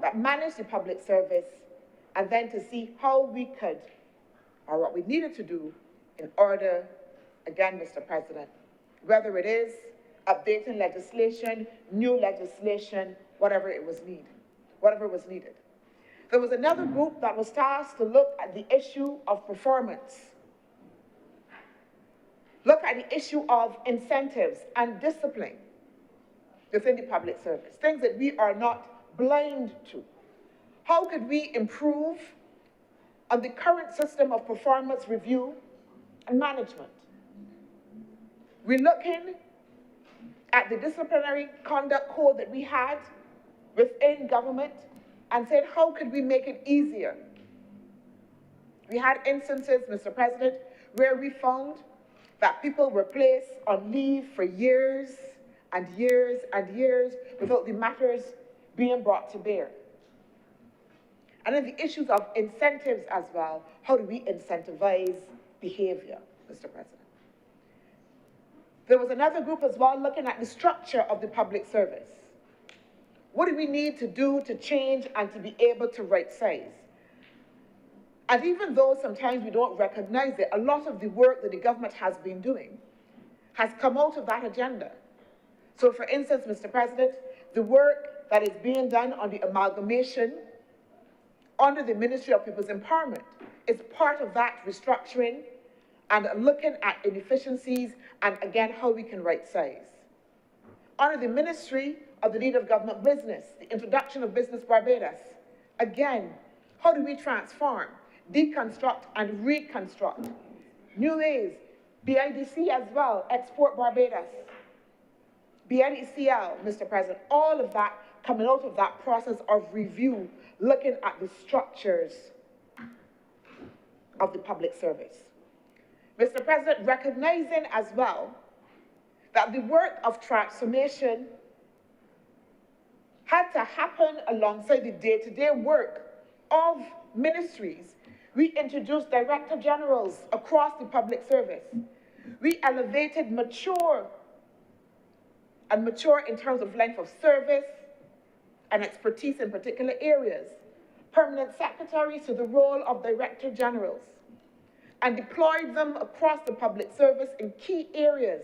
that manage the public service, and then to see how we could, or what we needed to do in order, again, Mr. President, whether it is updating legislation, new legislation, whatever was needed. There was another group that was tasked to look at the issue of performance, look at the issue of incentives and discipline within the public service, things that we are not blind to. How could we improve on the current system of performance review and management? We're looking at the disciplinary conduct code that we had within government and said, how could we make it easier? We had instances, Mr. President, where we found that people were placed on leave for years and years and years without the matters being brought to bear. And then the issues of incentives as well. How do we incentivize behavior, Mr. President? There was another group as well looking at the structure of the public service. What do we need to do to change and to be able to right size? And even though sometimes we don't recognize it, a lot of the work that the government has been doing has come out of that agenda. So for instance, Mr. President, the work that is being done on the amalgamation under the Ministry of People's Empowerment is part of that restructuring and looking at inefficiencies and again, how we can right size. Under the Ministry of the Leader of Government Business, the introduction of Business Barbados, again, how do we transform, deconstruct and reconstruct new ways? BIDC as well, Export Barbados, BNECL, Mr. President, all of that coming out of that process of review, looking at the structures of the public service. Mr. President, recognizing as well that the work of transformation had to happen alongside the day-to-day work of ministries. We introduced Director Generals across the public service. We elevated mature in terms of length of service and expertise in particular areas, permanent secretaries to the role of Director Generals, and deployed them across the public service in key areas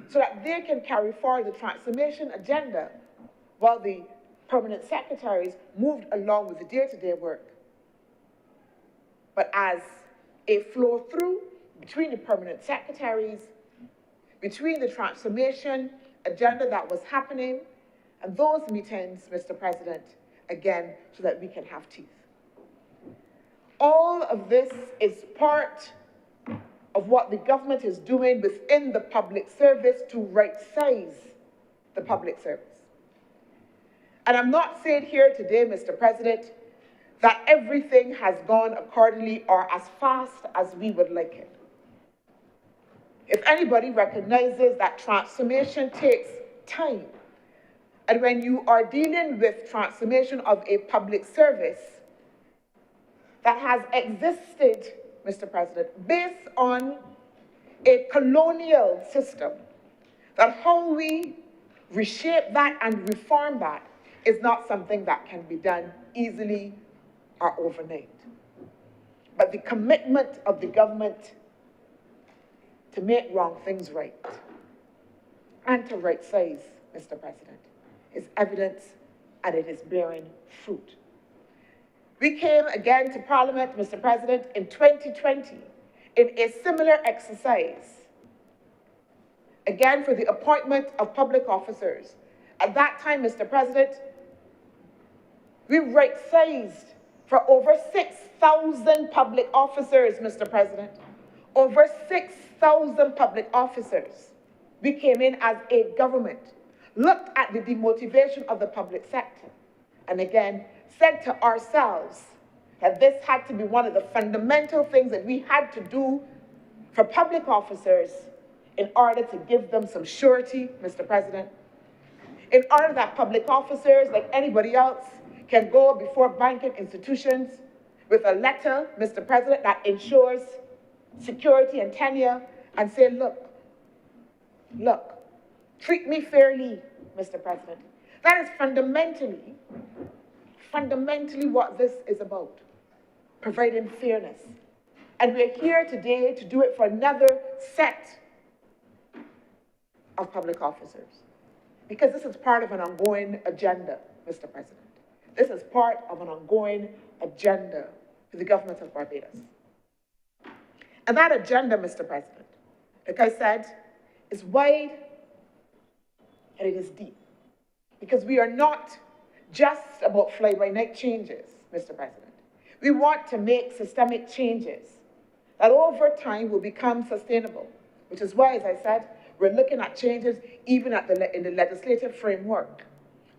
so that they can carry forward the transformation agenda while the permanent secretaries moved along with the day-to-day work. But as a flow through between the permanent secretaries, between the transformation agenda that was happening and those meetings, Mr. President, again, so that we can have teeth. All of this is part of what the government is doing within the public service to right-size the public service. And I'm not saying here today, Mr. President, that everything has gone accordingly or as fast as we would like it. If anybody recognizes that transformation takes time, and when you are dealing with transformation of a public service that has existed, Mr. President, based on a colonial system, that how we reshape that and reform that is not something that can be done easily or overnight. But the commitment of the government to make wrong things right and to right size, Mr. President, is evidence and it is bearing fruit. We came again to Parliament, Mr. President, in 2020 in a similar exercise, again for the appointment of public officers. At that time, Mr. President, we right-sized for over 6,000 public officers, Mr. President. Over 6,000 public officers. We came in as a government, looked at the demotivation of the public sector, and again, said to ourselves that this had to be one of the fundamental things that we had to do for public officers in order to give them some surety, Mr. President, in order that public officers, like anybody else, can go before banking institutions with a letter, Mr. President, that ensures security and tenure and say, look, treat me fairly, Mr. President. That is fundamentally fundamentally what this is about, providing fairness. And we're here today to do it for another set of public officers, because this is part of an ongoing agenda, Mr. President. This is part of an ongoing agenda for the government of Barbados. And that agenda, Mr. President, like I said, is wide and it is deep. Because we are not just about fly-by-night changes, Mr. President. We want to make systemic changes that over time will become sustainable, which is why, as I said, we're looking at changes even in the legislative framework.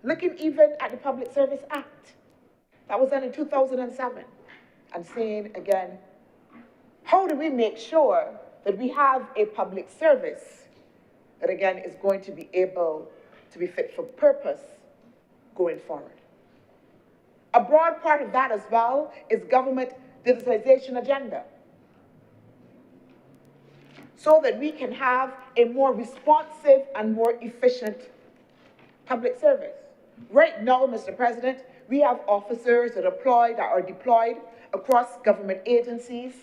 Looking even at the Public Service Act that was done in 2007 and saying again, how do we make sure that we have a public service that again is going to be able to be fit for purpose going forward? A broad part of that as well is government digitization agenda, so that we can have a more responsive and more efficient public service. Right now, Mr. President, we have officers that are deployed across government agencies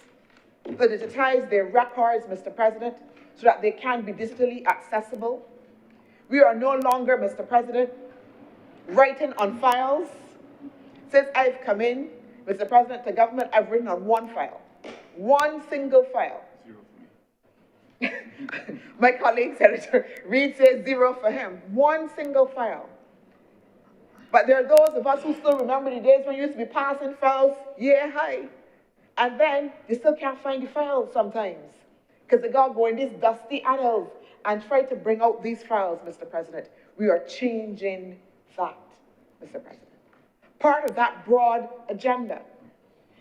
to digitize their records, Mr. President, so that they can be digitally accessible. We are no longer, Mr. President, writing on files. Since I've come in, Mr. President, to government, I've written on one file, one single file. My colleague, Senator Reid, says 0 for him. One single file. But there are those of us who still remember the days when you used to be passing files year high. And then you still can't find the files sometimes, because they got to go in these dusty annals and try to bring out these files, Mr. President. We are changing that, Mr. President. Part of that broad agenda,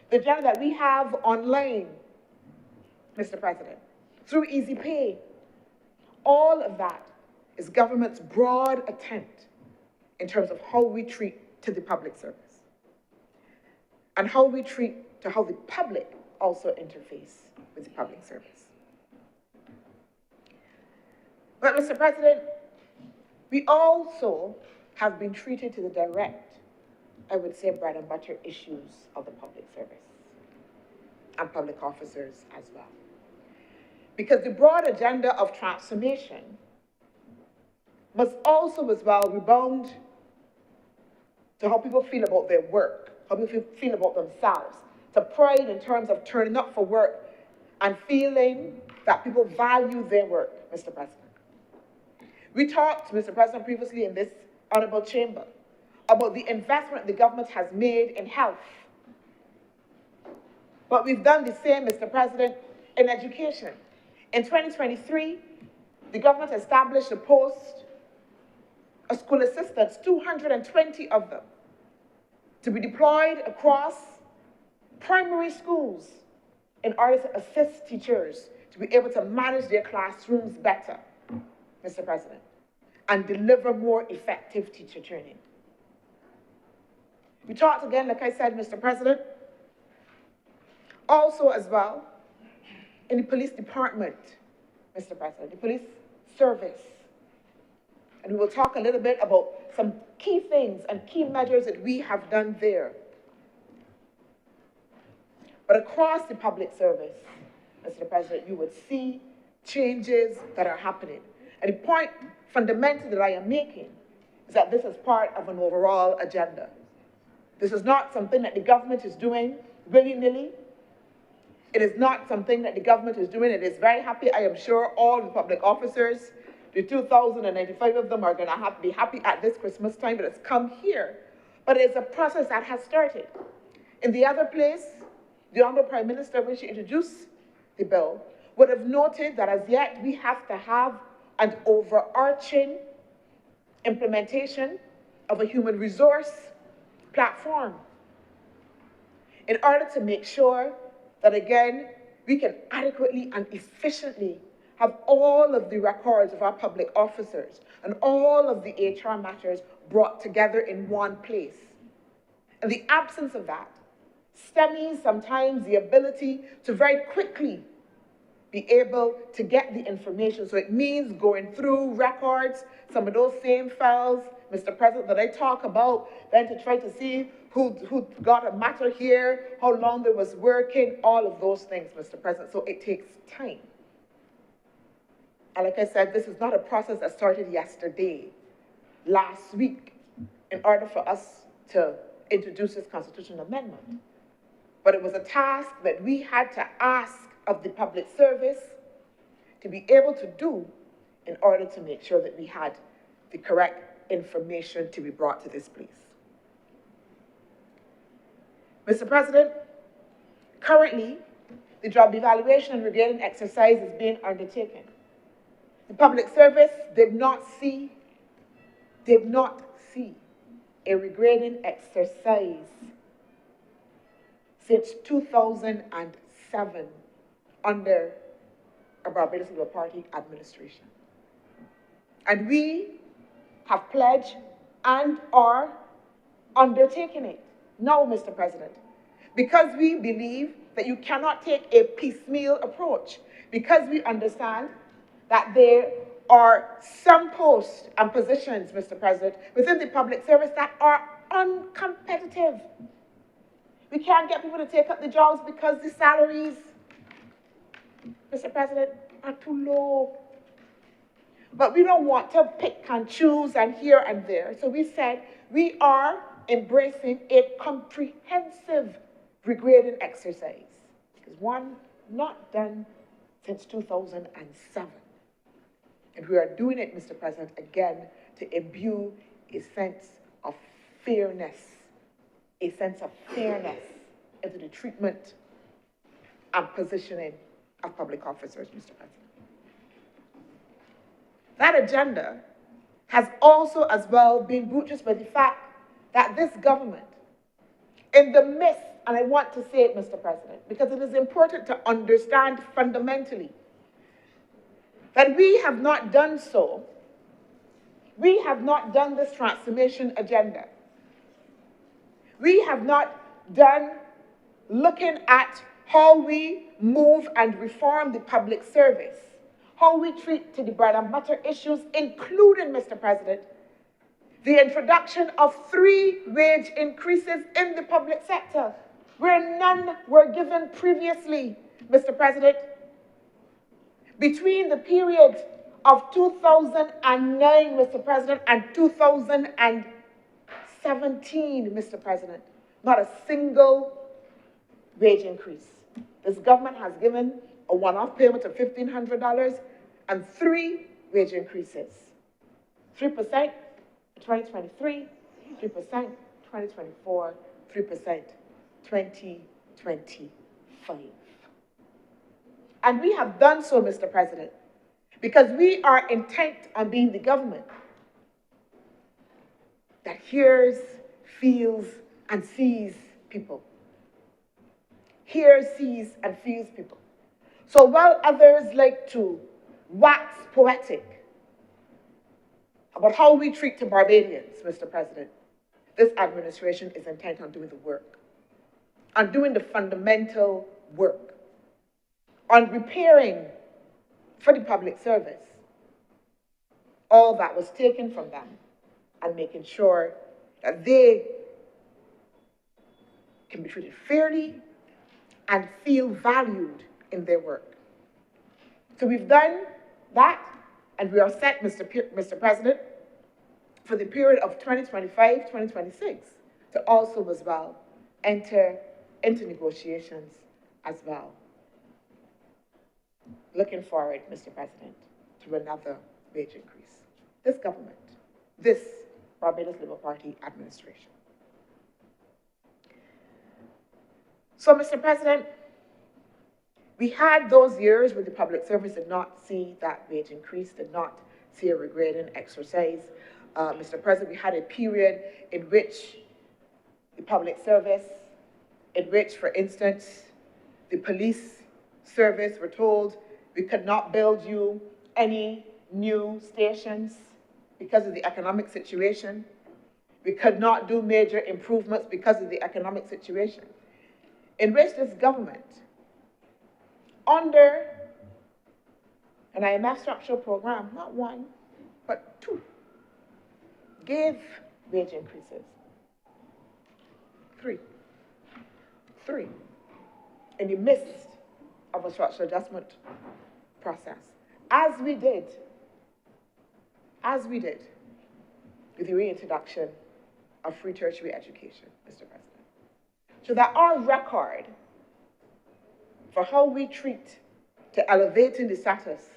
the agenda that we have online, Mr. President, through Easy Pay, all of that is government's broad attempt in terms of how we treat to the public service and how we treat to how the public also interface with the public service. But, Mr. President, we also have been treated to the direct, I would say, bread and butter issues of the public service and public officers as well. Because the broad agenda of transformation must also as well rebound to how people feel about their work, how people feel about themselves, to pride in terms of turning up for work and feeling that people value their work, Mr. President. We talked, Mr. President, previously in this honorable chamber about the investment the government has made in health. But we've done the same, Mr. President, in education. In 2023, the government established a post of school assistants, 220 of them, to be deployed across primary schools in order to assist teachers to be able to manage their classrooms better, Mr. President, and deliver more effective teacher training. We talked again, like I said, Mr. President, also as well, in the police department, Mr. President, the police service. And we will talk a little bit about some key things and key measures that we have done there. But across the public service, Mr. President, you would see changes that are happening. And the point fundamentally that I am making is that this is part of an overall agenda. This is not something that the government is doing willy-nilly. It is not something that the government is doing. It is very happy. I am sure all the public officers, the 2,095 of them, are going to be happy at this Christmas time that it's come here. But it's a process that has started. In the other place, the Honorable Prime Minister, when she introduced the bill, would have noted that as yet we have to have an overarching implementation of a human resource platform in order to make sure that, again, we can adequately and efficiently have all of the records of our public officers and all of the HR matters brought together in one place. And the absence of that stymies sometimes the ability to very quickly be able to get the information. So it means going through records, some of those same files, Mr. President, that I talk about, then to try to see who got a matter here, how long they was working, all of those things, Mr. President. So it takes time. And like I said, this is not a process that started yesterday, last week, in order for us to introduce this constitutional amendment. But it was a task that we had to ask of the public service to be able to do in order to make sure that we had the correct information to be brought to this place. Mr. President, currently, the job evaluation and regrading exercise is being undertaken. The public service did not see a regrading exercise since 2007 under a Barbados Labour Party administration. And we have pledged and are undertaking it now, Mr. President, because we believe that you cannot take a piecemeal approach, because we understand that there are some posts and positions, Mr. President, within the public service that are uncompetitive. We can't get people to take up the jobs because the salaries, Mr. President, are too low. But we don't want to pick and choose and here and there. So we said we are embracing a comprehensive regrading exercise. Because one, not done since 2007. And we are doing it, Mr. President, again, to imbue a sense of fairness into the treatment and positioning of public officers, Mr. President. That agenda has also as well been buttressed by the fact that this government, in the midst, and I want to say it, Mr. President, because it is important to understand fundamentally that we have not done so. We have not done this transformation agenda. We have not done looking at how we move and reform the public service, how we treat to the bread and butter issues, including, Mr. President, the introduction of 3 wage increases in the public sector, where none were given previously, Mr. President. Between the period of 2009, Mr. President, and 2017, Mr. President, not a single wage increase. This government has given a one-off payment of $1,500 and 3 wage increases. 3% in 2023, 3% 2024, 3% 2025. And we have done so, Mr. President, because we are intent on being the government that hears, feels, and sees people. Hears, sees, and feels people. So while others like to wax poetic about how we treat the Barbadians, Mr. President, this administration is intent on doing the work, on doing the fundamental work, on repairing for the public service all that was taken from them and making sure that they can be treated fairly and feel valued in their work. So we've done that, and we are set, Mr. President, for the period of 2025-2026 to also as well enter into negotiations as well. Looking forward, Mr. President, to another wage increase. This government, this Barbados Labour Party administration. So, Mr. President, we had those years where the public service did not see that wage increase, did not see a regrading exercise. Mr. President, we had a period in which the public service, in which, for instance, the police service were told we could not build you any new stations because of the economic situation. We could not do major improvements because of the economic situation. In which this government, under an IMF structural program, not 1, but 2, gave wage increases. Three. Three. In the midst of a structural adjustment process. As we did with the reintroduction of free tertiary education, Mr. President. So that our record for how we treat to elevating the status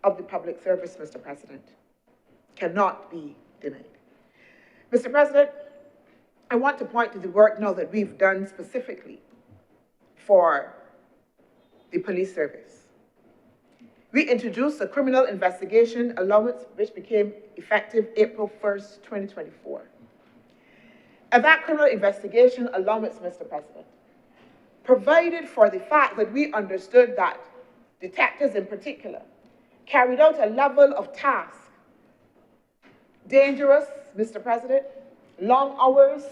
of the public service, Mr. President, cannot be denied. Mr. President, I want to point to the work now that we've done specifically for the police service. We introduced a criminal investigation allowance which became effective April 1st, 2024. And that criminal investigation allowance, Mr. President, provided for the fact that we understood that detectives in particular carried out a level of task, dangerous, Mr. President, long hours,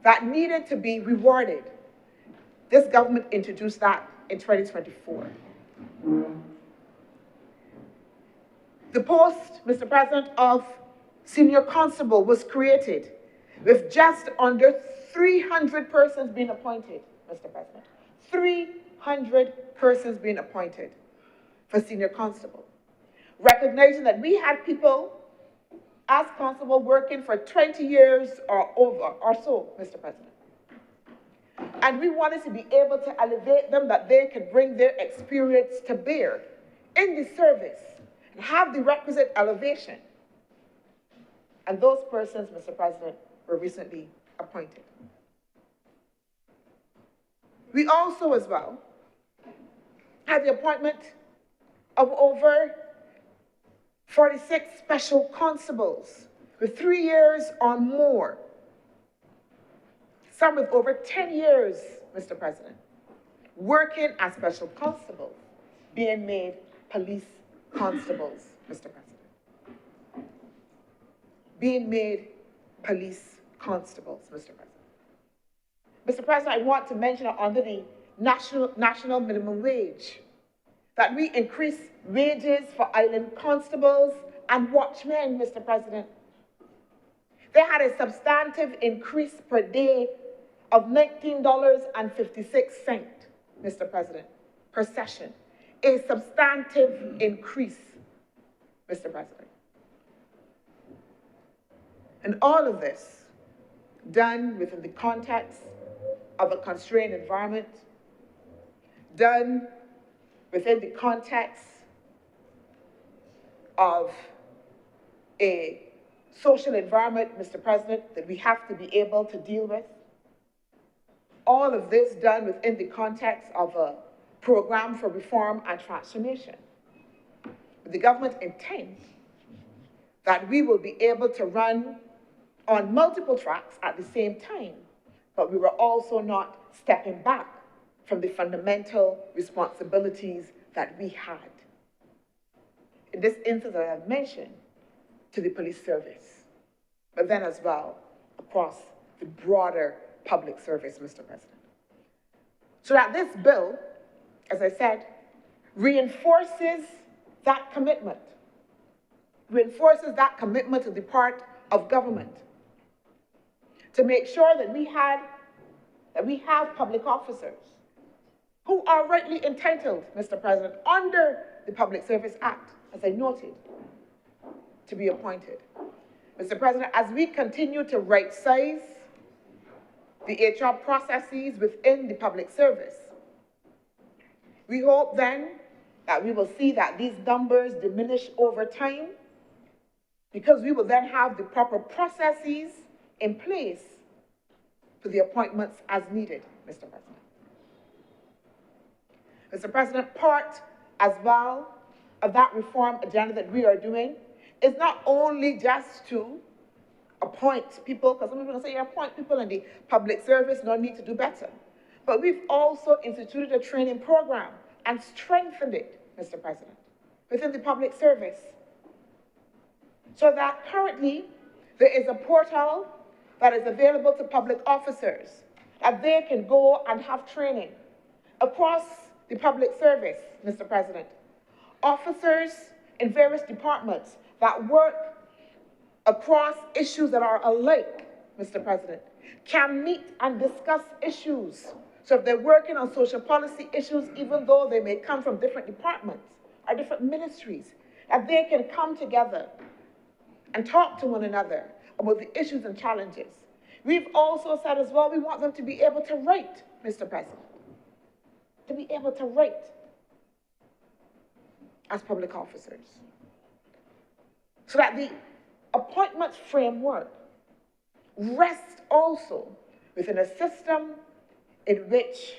that needed to be rewarded. This government introduced that in 2024. The post, Mr. President, of senior constable was created with just under 300 persons being appointed, Mr. President. 300 persons being appointed for senior constable. Recognizing that we had people as constable working for 20 years or over, or so, Mr. President. And we wanted to be able to elevate them, that they could bring their experience to bear in the service and have the requisite elevation. And those persons, Mr. President, were recently appointed. We also, as well, had the appointment of over 46 special constables with 3 years or more. Some with over 10 years, Mr. President, working as special constables, being made police constables, Mr. President. Being made police constables, Mr. President. Mr. President, I want to mention under the national minimum wage that we increase wages for island constables and watchmen, Mr. President. They had a substantive increase per day of $19.56, Mr. President, per session. A substantive increase, Mr. President. And all of this done within the context of a constrained environment, done within the context of a social environment, Mr. President, that we have to be able to deal with. All of this done within the context of a program for reform and transformation. The government intends that we will be able to run on multiple tracks at the same time, but we were also not stepping back from the fundamental responsibilities that we had. In this instance, I have mentioned to the police service, but then as well across the broader public service, Mr. President. So that this bill, as I said, reinforces that commitment to the part of government to make sure that we have public officers who are rightly entitled, Mr. President, under the Public Service Act, as I noted, to be appointed. Mr. President, as we continue to right-size the HR processes within the public service, we hope then that we will see that these numbers diminish over time, because we will then have the proper processes in place for the appointments as needed, Mr. President. Mr. President, part as well of that reform agenda that we are doing is not only just to appoint people, because some people say you appoint people in the public service, no need to do better. But we've also instituted a training program and strengthened it, Mr. President, within the public service. So that currently there is a portal that is available to public officers, that they can go and have training across the public service, Mr. President. Officers in various departments that work across issues that are alike, Mr. President, can meet and discuss issues. So if they're working on social policy issues, even though they may come from different departments or different ministries, that they can come together and talk to one another about the issues and challenges. We've also said as well, we want them to be able to write, Mr. President, to be able to write as public officers. So that the appointment framework rests also within a system in which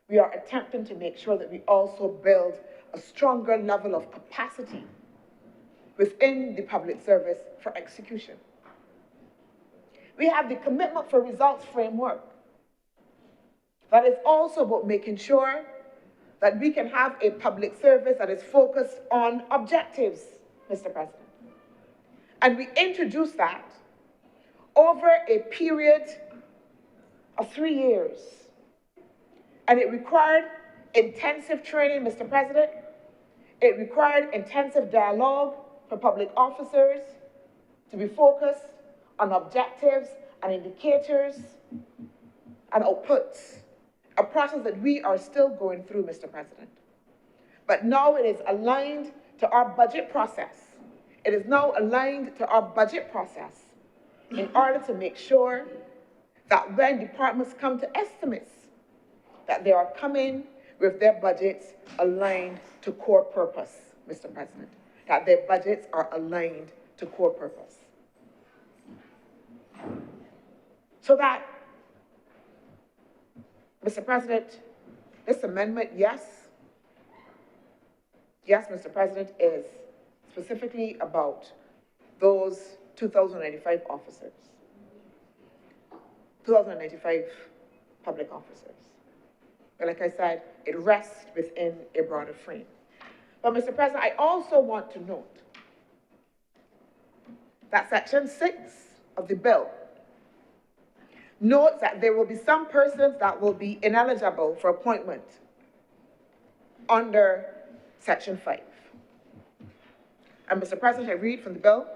we are attempting to make sure that we also build a stronger level of capacity within the public service for execution. We have the commitment for results framework that is also about making sure that we can have a public service that is focused on objectives, Mr. President. And we introduced that over a period of 3 years. And it required intensive training, Mr. President. It required intensive dialogue for public officers to be focused on objectives and indicators and outputs, a process that we are still going through, Mr. President. But now it is aligned to our budget process. It is now aligned to our budget process in order to make sure that when departments come to estimates, that they are coming with their budgets aligned to core purpose, Mr. President, that their budgets are aligned to core purpose. So that, Mr. President, this amendment, yes, Mr. President, is specifically about those 2,095 officers, 2,095 public officers. But like I said, it rests within a broader frame. But Mr. President, I also want to note that Section 6 of the bill notes that there will be some persons that will be ineligible for appointment under Section 5. And Mr. President, I read from the bill,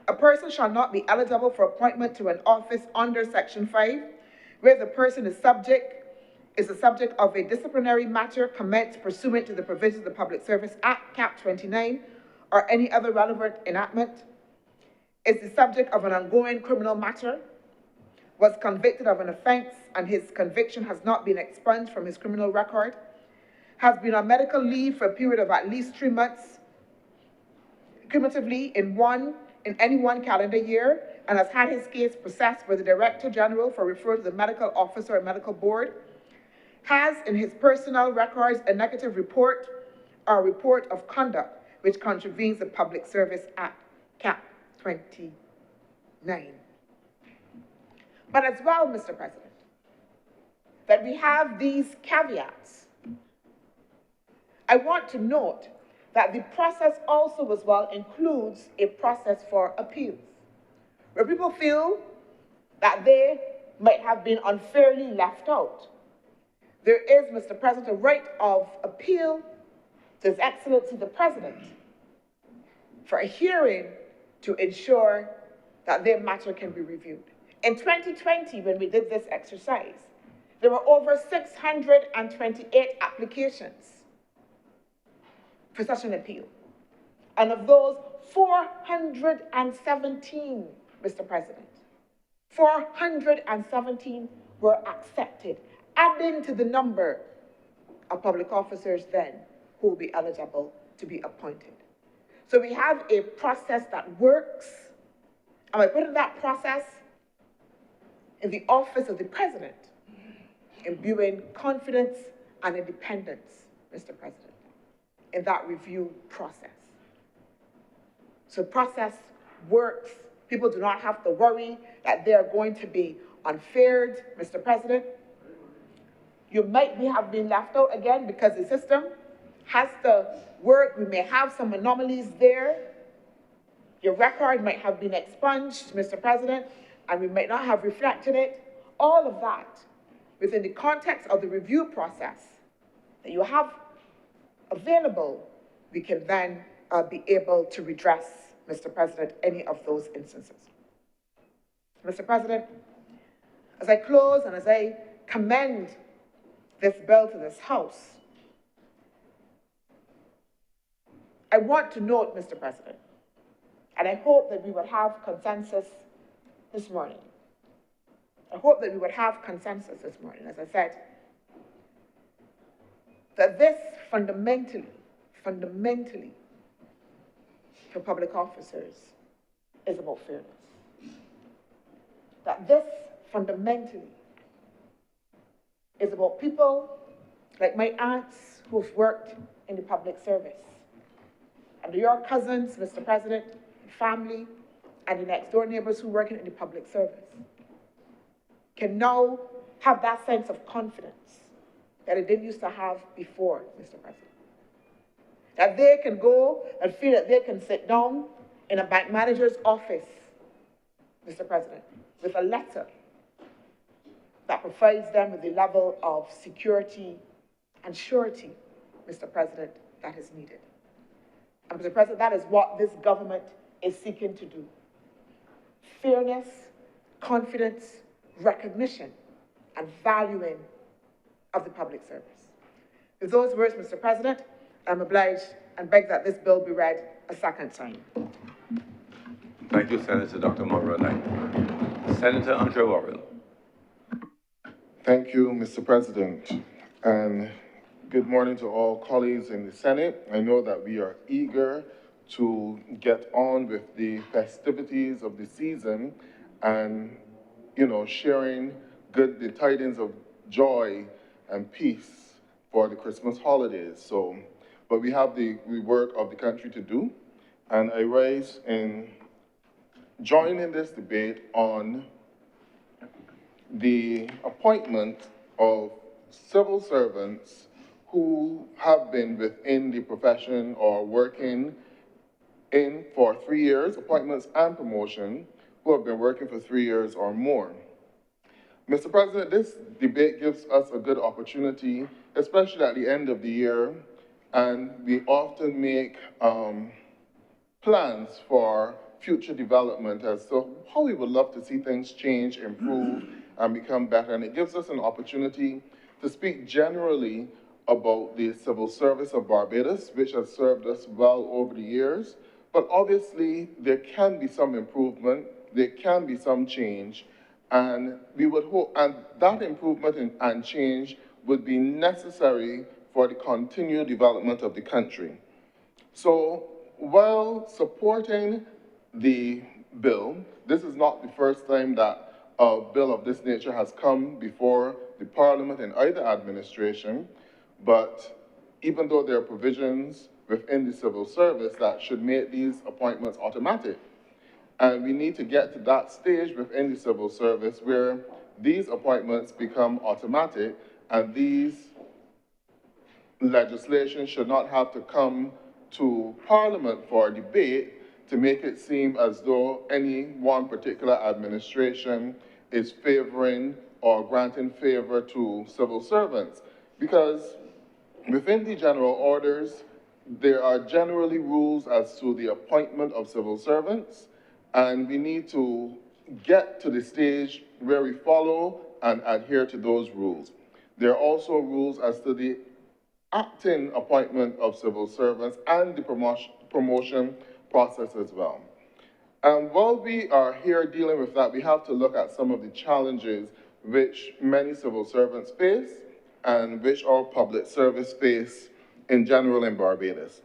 a person shall not be eligible for appointment to an office under Section 5, where the person is the subject of a disciplinary matter commenced pursuant to the provisions of the Public Service Act, Cap 29, or any other relevant enactment, is the subject of an ongoing criminal matter, was convicted of an offense and his conviction has not been expunged from his criminal record, has been on medical leave for a period of at least 3 months, cumulatively in any one calendar year, and has had his case processed with the Director General for referral to the medical officer or medical board, has in his personnel records a negative report or report of conduct which contravenes the Public Service Act, Cap 29. But as well, Mr. President, that we have these caveats, I want to note that the process also as well includes a process for appeals, where people feel that they might have been unfairly left out. There is, Mr. President, a right of appeal to His Excellency the President for a hearing to ensure that their matter can be reviewed. In 2020, when we did this exercise, there were over 628 applications for such an appeal. And of those, 417, Mr. President, 417 were accepted, adding to the number of public officers then who will be eligible to be appointed. So we have a process that works, and by putting that process in the office of the President, imbuing confidence and independence, Mr. President, in that review process. So process works. People do not have to worry that they are going to be unfaired, Mr. President. You might have been left out again because the system has to work. We may have some anomalies there. Your record might have been expunged, Mr. President, and we might not have reflected it. All of that within the context of the review process that you have available, we can then be able to redress, Mr. President, any of those instances. Mr. President, as I close and as I commend this bill to this House, I want to note, Mr. President, and I hope that we would have consensus this morning. I hope that we would have consensus this morning, as I said, that this fundamentally, for public officers, is about fairness. That this fundamentally is about people like my aunts who've worked in the public service, and your cousins, Mr. President, family, and the next door neighbors who work in the public service can now have that sense of confidence that it didn't used to have before, Mr. President. That they can go and feel that they can sit down in a bank manager's office, Mr. President, with a letter that provides them with the level of security and surety, Mr. President, that is needed. And Mr. President, that is what this government is seeking to do. Fairness, confidence, recognition, and valuing of the public service. With those words, Mr. President, I'm obliged and beg that this bill be read a second time. Thank you, Senator Dr. Mulroney. Senator Andre Worrell. Thank you, Mr. President, and good morning to all colleagues in the Senate. I know that we are eager to get on with the festivities of the season and, sharing the tidings of joy and peace for the Christmas holidays. But we have the work of the country to do, and I rise in joining this debate on the appointment of civil servants who have been within the profession or working in for 3 years, appointments and promotion, who have been working for 3 years or more. Mr. President, this debate gives us a good opportunity, especially at the end of the year, and we often make plans for future development as to how we would love to see things change, improve, and become better. And it gives us an opportunity to speak generally about the civil service of Barbados, which has served us well over the years. But obviously, there can be some improvement, there can be some change, and we would hope, and that improvement and change would be necessary for the continued development of the country. So, while supporting the bill, this is not the first time that a bill of this nature has come before the Parliament in either administration, but even though there are provisions within the civil service that should make these appointments automatic, and we need to get to that stage within the civil service where these appointments become automatic and these legislation should not have to come to Parliament for debate to make it seem as though any one particular administration is favoring or granting favor to civil servants. Because within the general orders, there are generally rules as to the appointment of civil servants, and we need to get to the stage where we follow and adhere to those rules. There are also rules as to the acting appointment of civil servants and the promotion process as well. And while we are here dealing with that, we have to look at some of the challenges which many civil servants face and which our public service face in general in Barbados.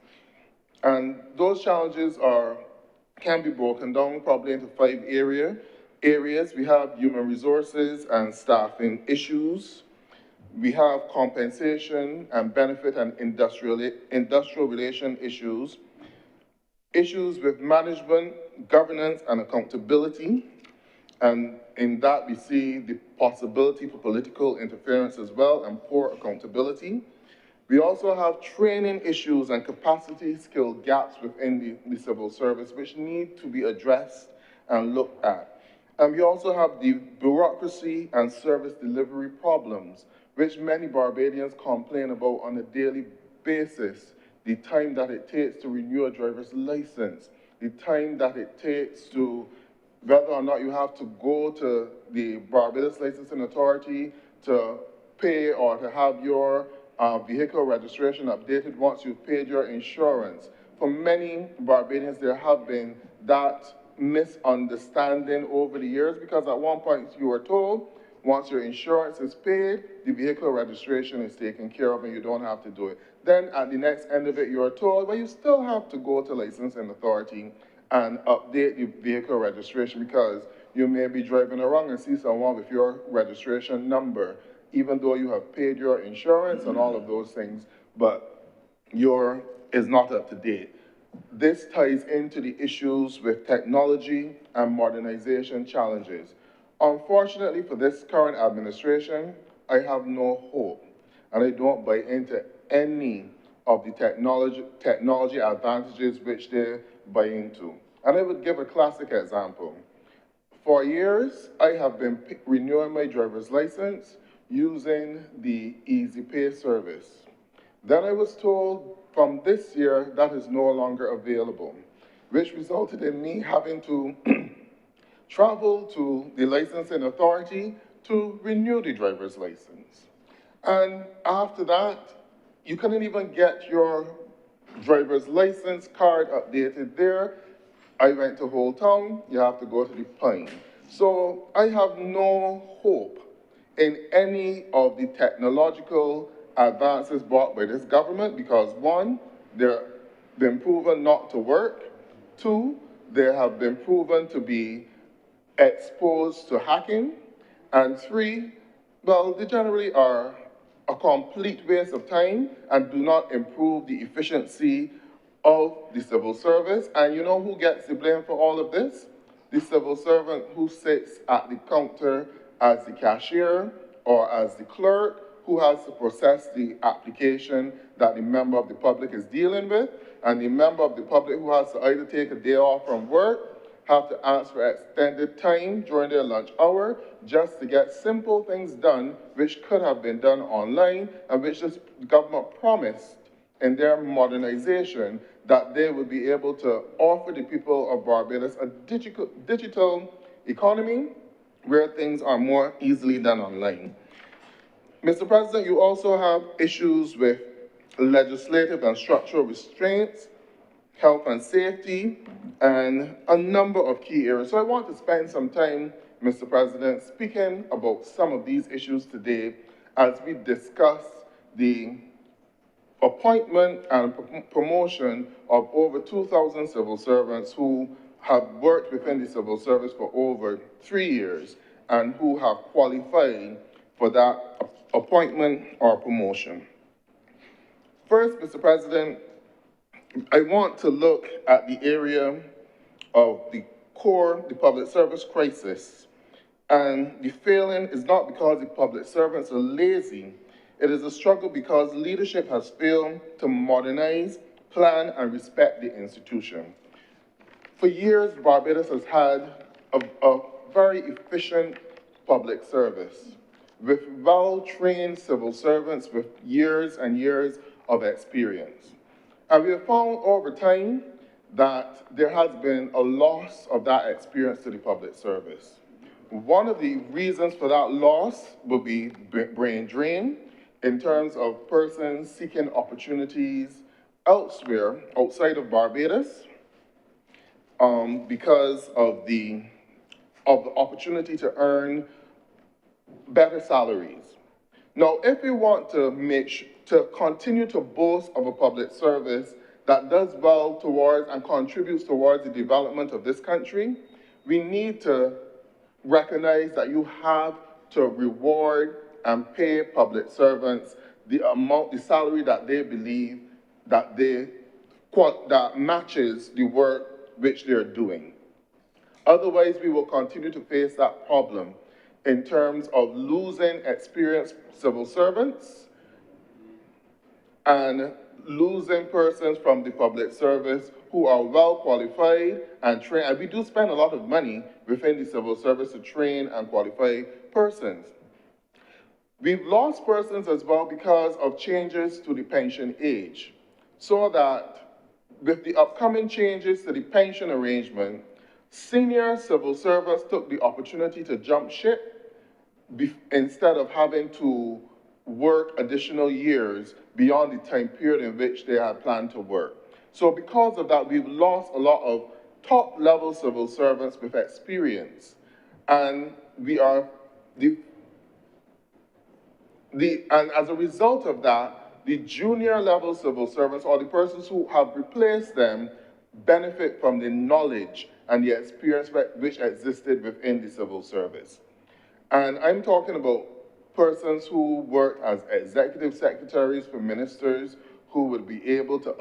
And those challenges can be broken down probably into 5 areas. We have human resources and staffing issues. We have compensation and benefit and industrial relation issues, issues with management, governance, and accountability. And in that, we see the possibility for political interference as well and poor accountability. We also have training issues and capacity skill gaps within the civil service, which need to be addressed and looked at. And we also have the bureaucracy and service delivery problems, which many Barbadians complain about on a daily basis. The time that it takes to renew a driver's license, the time that it takes to whether or not you have to go to the Barbados Licensing Authority to pay or to have your vehicle registration updated once you've paid your insurance. For many Barbadians, there have been that misunderstanding over the years because at one point you were told once your insurance is paid, the vehicle registration is taken care of and you don't have to do it. Then at the next end of it, you are told, well, you still have to go to licensing authority and update the vehicle registration because you may be driving around and see someone with your registration number, even though you have paid your insurance and all of those things, but your is not up to date. This ties into the issues with technology and modernization challenges. Unfortunately for this current administration, I have no hope, and I don't buy into any of the technology advantages which they buy into. And I would give a classic example. For years, I have been renewing my driver's license using the Easy Pay service. Then I was told from this year that is no longer available, which resulted in me having to travel to the licensing authority to renew the driver's license. And after that, you couldn't even get your driver's license card updated there. I went to Old Town, you have to go to the Pine. So I have no hope in any of the technological advances brought by this government because one, they've been proven not to work. Two, they have been proven to be exposed to hacking. And three, well, they generally are a complete waste of time and do not improve the efficiency of the civil service. And you know who gets the blame for all of this? The civil servant who sits at the counter as the cashier or as the clerk who has to process the application that the member of the public is dealing with, and the member of the public who has to either take a day off from work, have to ask for extended time during their lunch hour just to get simple things done which could have been done online and which the government promised in their modernization that they would be able to offer the people of Barbados a digital economy where things are more easily done online. Mr. President, you also have issues with legislative and structural restraints, health and safety, and a number of key areas. So I want to spend some time, Mr. President, speaking about some of these issues today as we discuss the appointment and promotion of over 2,000 civil servants who have worked within the civil service for over 3 years and who have qualified for that appointment or promotion. First, Mr. President, I want to look at the area of the public service crisis. And the failing is not because the public servants are lazy. It is a struggle because leadership has failed to modernize, plan, and respect the institution. For years, Barbados has had a very efficient public service with well-trained civil servants with years and years of experience. And we have found over time that there has been a loss of that experience to the public service. One of the reasons for that loss will be brain drain in terms of persons seeking opportunities elsewhere outside of Barbados because of the opportunity to earn better salaries. Now, if we want to continue to boast of a public service that does well towards and contributes towards the development of this country, we need to recognize that you have to reward and pay public servants the salary that they believe that matches the work which they're doing. Otherwise, we will continue to face that problem in terms of losing experienced civil servants and losing persons from the public service who are well qualified and trained. And we do spend a lot of money within the civil service to train and qualify persons. We've lost persons as well because of changes to the pension age, so that with the upcoming changes to the pension arrangement, Senior civil servants took the opportunity to jump ship instead of having to work additional years beyond the time period in which they had planned to work. So because of that, we've lost a lot of top-level civil servants with experience. And and as a result of that, the junior level civil servants, or the persons who have replaced them, benefit from the knowledge and the experience which existed within the civil service. And I'm talking about persons who worked as executive secretaries for ministers, who would be able to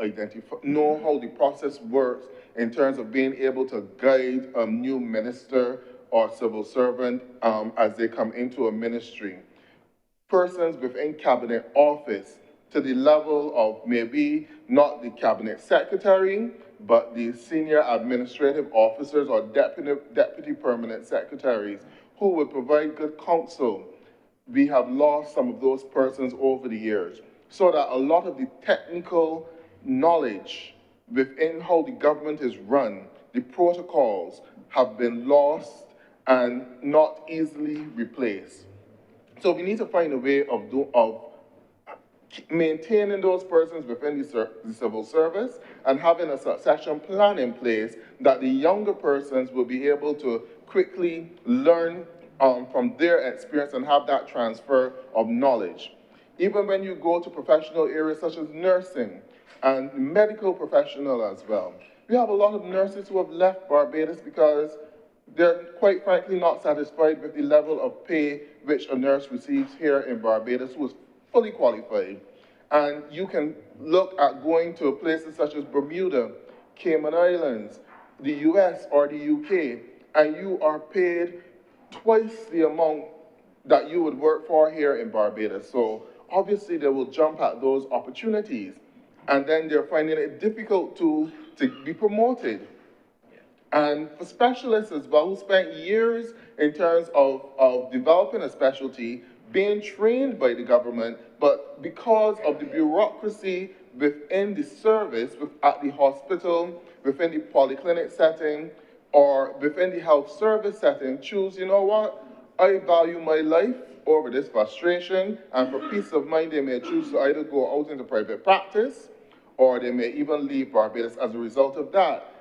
know how the process works in terms of being able to guide a new minister or civil servant as they come into a ministry. Persons within cabinet office to the level of maybe not the cabinet secretary, but the senior administrative officers or deputy permanent secretaries who would provide good counsel. We have lost some of those persons over the years, so that a lot of the technical knowledge within how the government is run, the protocols, have been lost and not easily replaced. So we need to find a way of maintaining those persons within the civil service and having a succession plan in place that the younger persons will be able to quickly learn from their experience and have that transfer of knowledge. Even when you go to professional areas such as nursing and medical professional as well, we have a lot of nurses who have left Barbados because they're quite frankly not satisfied with the level of pay which a nurse receives here in Barbados who is fully qualified. And you can look at going to places such as Bermuda, Cayman Islands, the US or the UK, and you are paid twice the amount that you would work for here in Barbados. So obviously they will jump at those opportunities, and then they're finding it difficult to be promoted. And for specialists as well, who spent years in terms of developing a specialty, being trained by the government, but because of the bureaucracy within the service, at the hospital, within the polyclinic setting, or within the health service setting, choose, you know what, I value my life over this frustration, and for peace of mind, they may choose to either go out into private practice, or they may even leave Barbados as a result of that.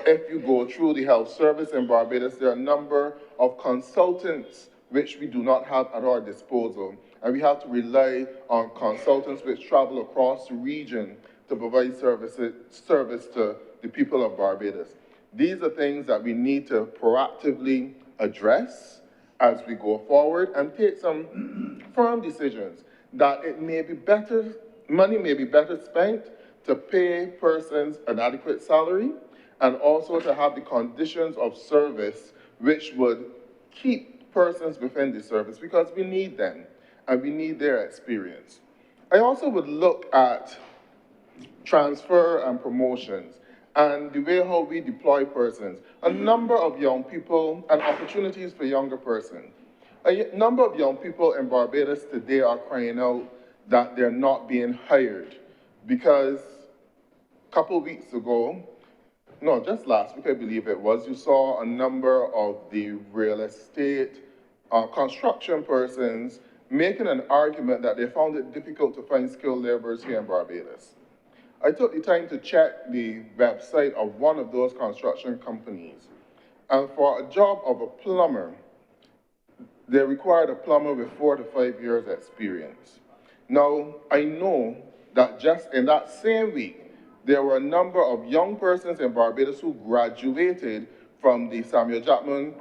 If you go through the health service in Barbados, there are a number of consultants which we do not have at our disposal. And we have to rely on consultants which travel across the region to provide service to the people of Barbados. These are things that we need to proactively address as we go forward and take some firm decisions that money may be better spent to pay persons an adequate salary, and also to have the conditions of service which would keep persons within the service, because we need them and we need their experience. I also would look at transfer and promotions and the way how we deploy persons. A number of young people and opportunities for younger persons. A number of young people in Barbados today are crying out that they're not being hired because a couple of weeks ago, no, just last week I believe it was, you saw a number of the real estate construction persons making an argument that they found it difficult to find skilled laborers here in Barbados. I took the time to check the website of one of those construction companies, and for a job of a plumber, they required a plumber with 4 to 5 years experience. Now, I know that just in that same week, there were a number of young persons in Barbados who graduated from the Samuel Jackman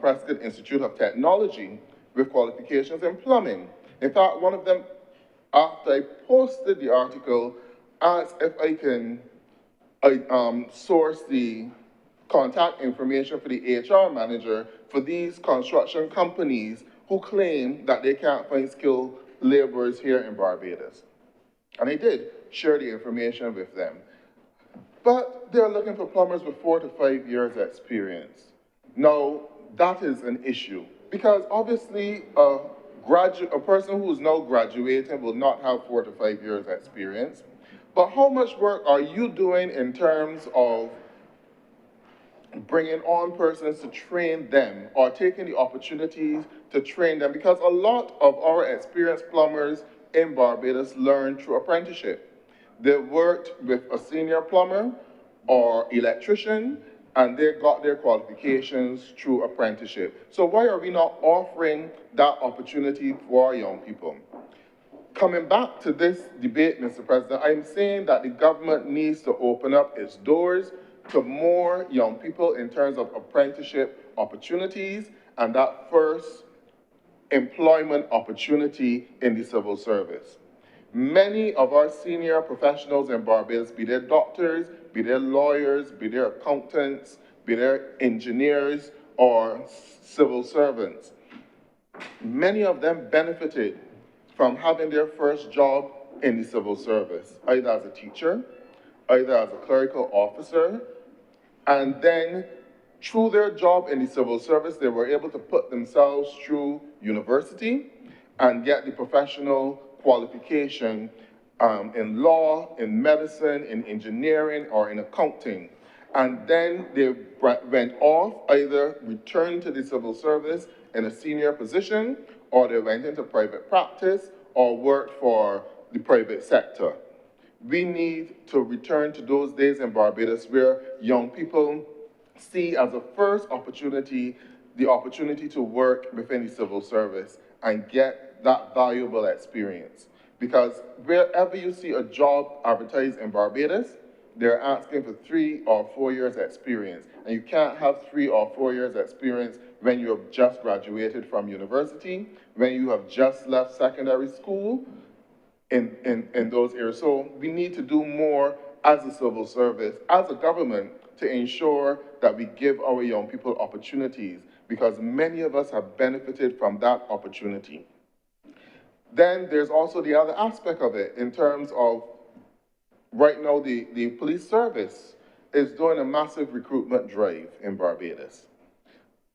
Prescott Institute of Technology with qualifications in plumbing. In fact, one of them, after I posted the article, asked if I can source the contact information for the HR manager for these construction companies who claim that they can't find skilled laborers here in Barbados. And I did share the information with them. But they're looking for plumbers with 4 to 5 years experience. Now, that is an issue, because obviously a person who is now graduating will not have 4 to 5 years experience. But how much work are you doing in terms of bringing on persons to train them or taking the opportunities to train them, because a lot of our experienced plumbers in Barbados learned through apprenticeship. They worked with a senior plumber or electrician, and they got their qualifications through apprenticeship. So why are we not offering that opportunity for our young people? Coming back to this debate, Mr. President, I'm saying that the government needs to open up its doors to more young people in terms of apprenticeship opportunities and that first employment opportunity in the civil service. Many of our senior professionals in Barbados, be they doctors, be they lawyers, be they accountants, be they engineers or civil servants, many of them benefited from having their first job in the civil service, either as a teacher, either as a clerical officer, and then through their job in the civil service, they were able to put themselves through university and get the professional qualification in law, in medicine, in engineering, or in accounting. And then they went off, either returned to the civil service in a senior position, or they went into private practice, or worked for the private sector. We need to return to those days in Barbados where young people see as a first opportunity the opportunity to work within the civil service and get that valuable experience. Because wherever you see a job advertised in Barbados, they're asking for 3 or 4 years experience. And you can't have 3 or 4 years experience when you have just graduated from university, when you have just left secondary school, in those areas. So we need to do more as a civil service, as a government, to ensure that we give our young people opportunities, because many of us have benefited from that opportunity. Then there's also the other aspect of it in terms of right now the police service is doing a massive recruitment drive in Barbados.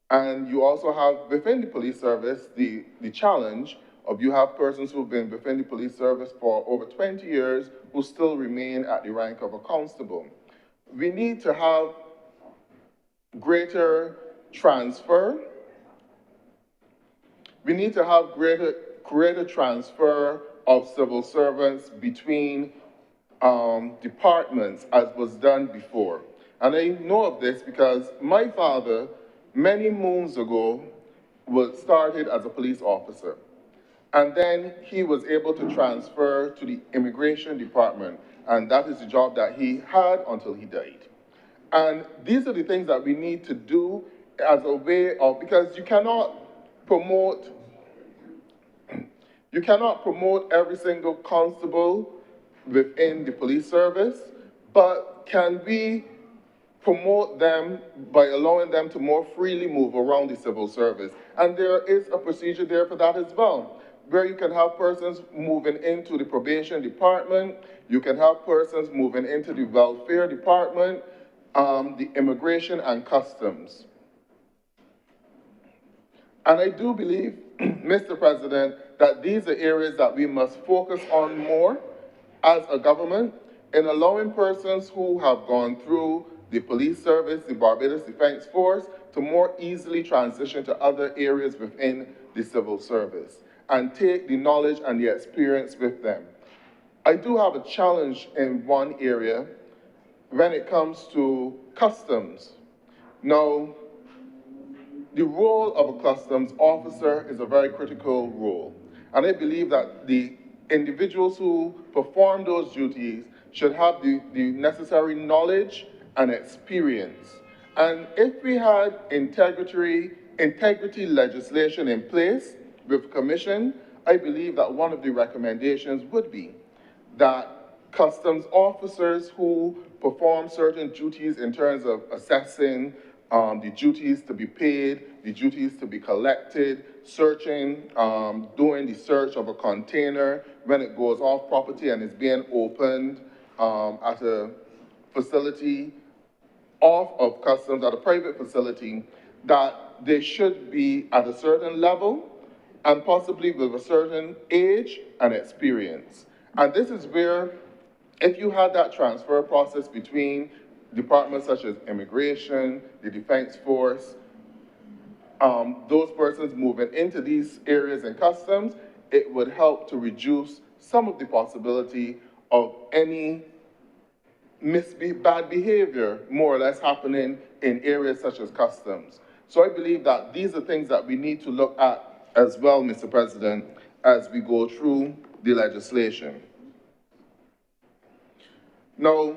And you also have within the police service the challenge of you have persons who've been within the police service for over 20 years who still remain at the rank of a constable. We need to have greater transfer. We need to have greater transfer of civil servants between departments as was done before. And I know of this because my father, many moons ago, started as a police officer. And then he was able to transfer to the immigration department. And that is the job that he had until he died. And these are the things that we need to do as a way of, because you cannot promote every single constable within the police service, but can we promote them by allowing them to more freely move around the civil service? And there is a procedure there for that as well, where you can have persons moving into the probation department, you can have persons moving into the welfare department, the immigration and customs. And I do believe, Mr. President, that these are areas that we must focus on more as a government in allowing persons who have gone through the police service, the Barbados Defense Force, to more easily transition to other areas within the civil service and take the knowledge and the experience with them. I do have a challenge in one area when it comes to customs. Now, the role of a customs officer is a very critical role. And I believe that the individuals who perform those duties should have the necessary knowledge and experience. And if we had integrity legislation in place with commission, I believe that one of the recommendations would be that customs officers who perform certain duties in terms of assessing the duties to be paid, the duties to be collected, searching, doing the search of a container when it goes off property and is being opened at a facility off of customs, at a private facility, that they should be at a certain level and possibly with a certain age and experience. And this is where, if you had that transfer process between departments such as immigration, the defense force, those persons moving into these areas in customs, it would help to reduce some of the possibility of any bad behavior more or less happening in areas such as customs. So I believe that these are things that we need to look at as well, Mr. President, as we go through the legislation. Now,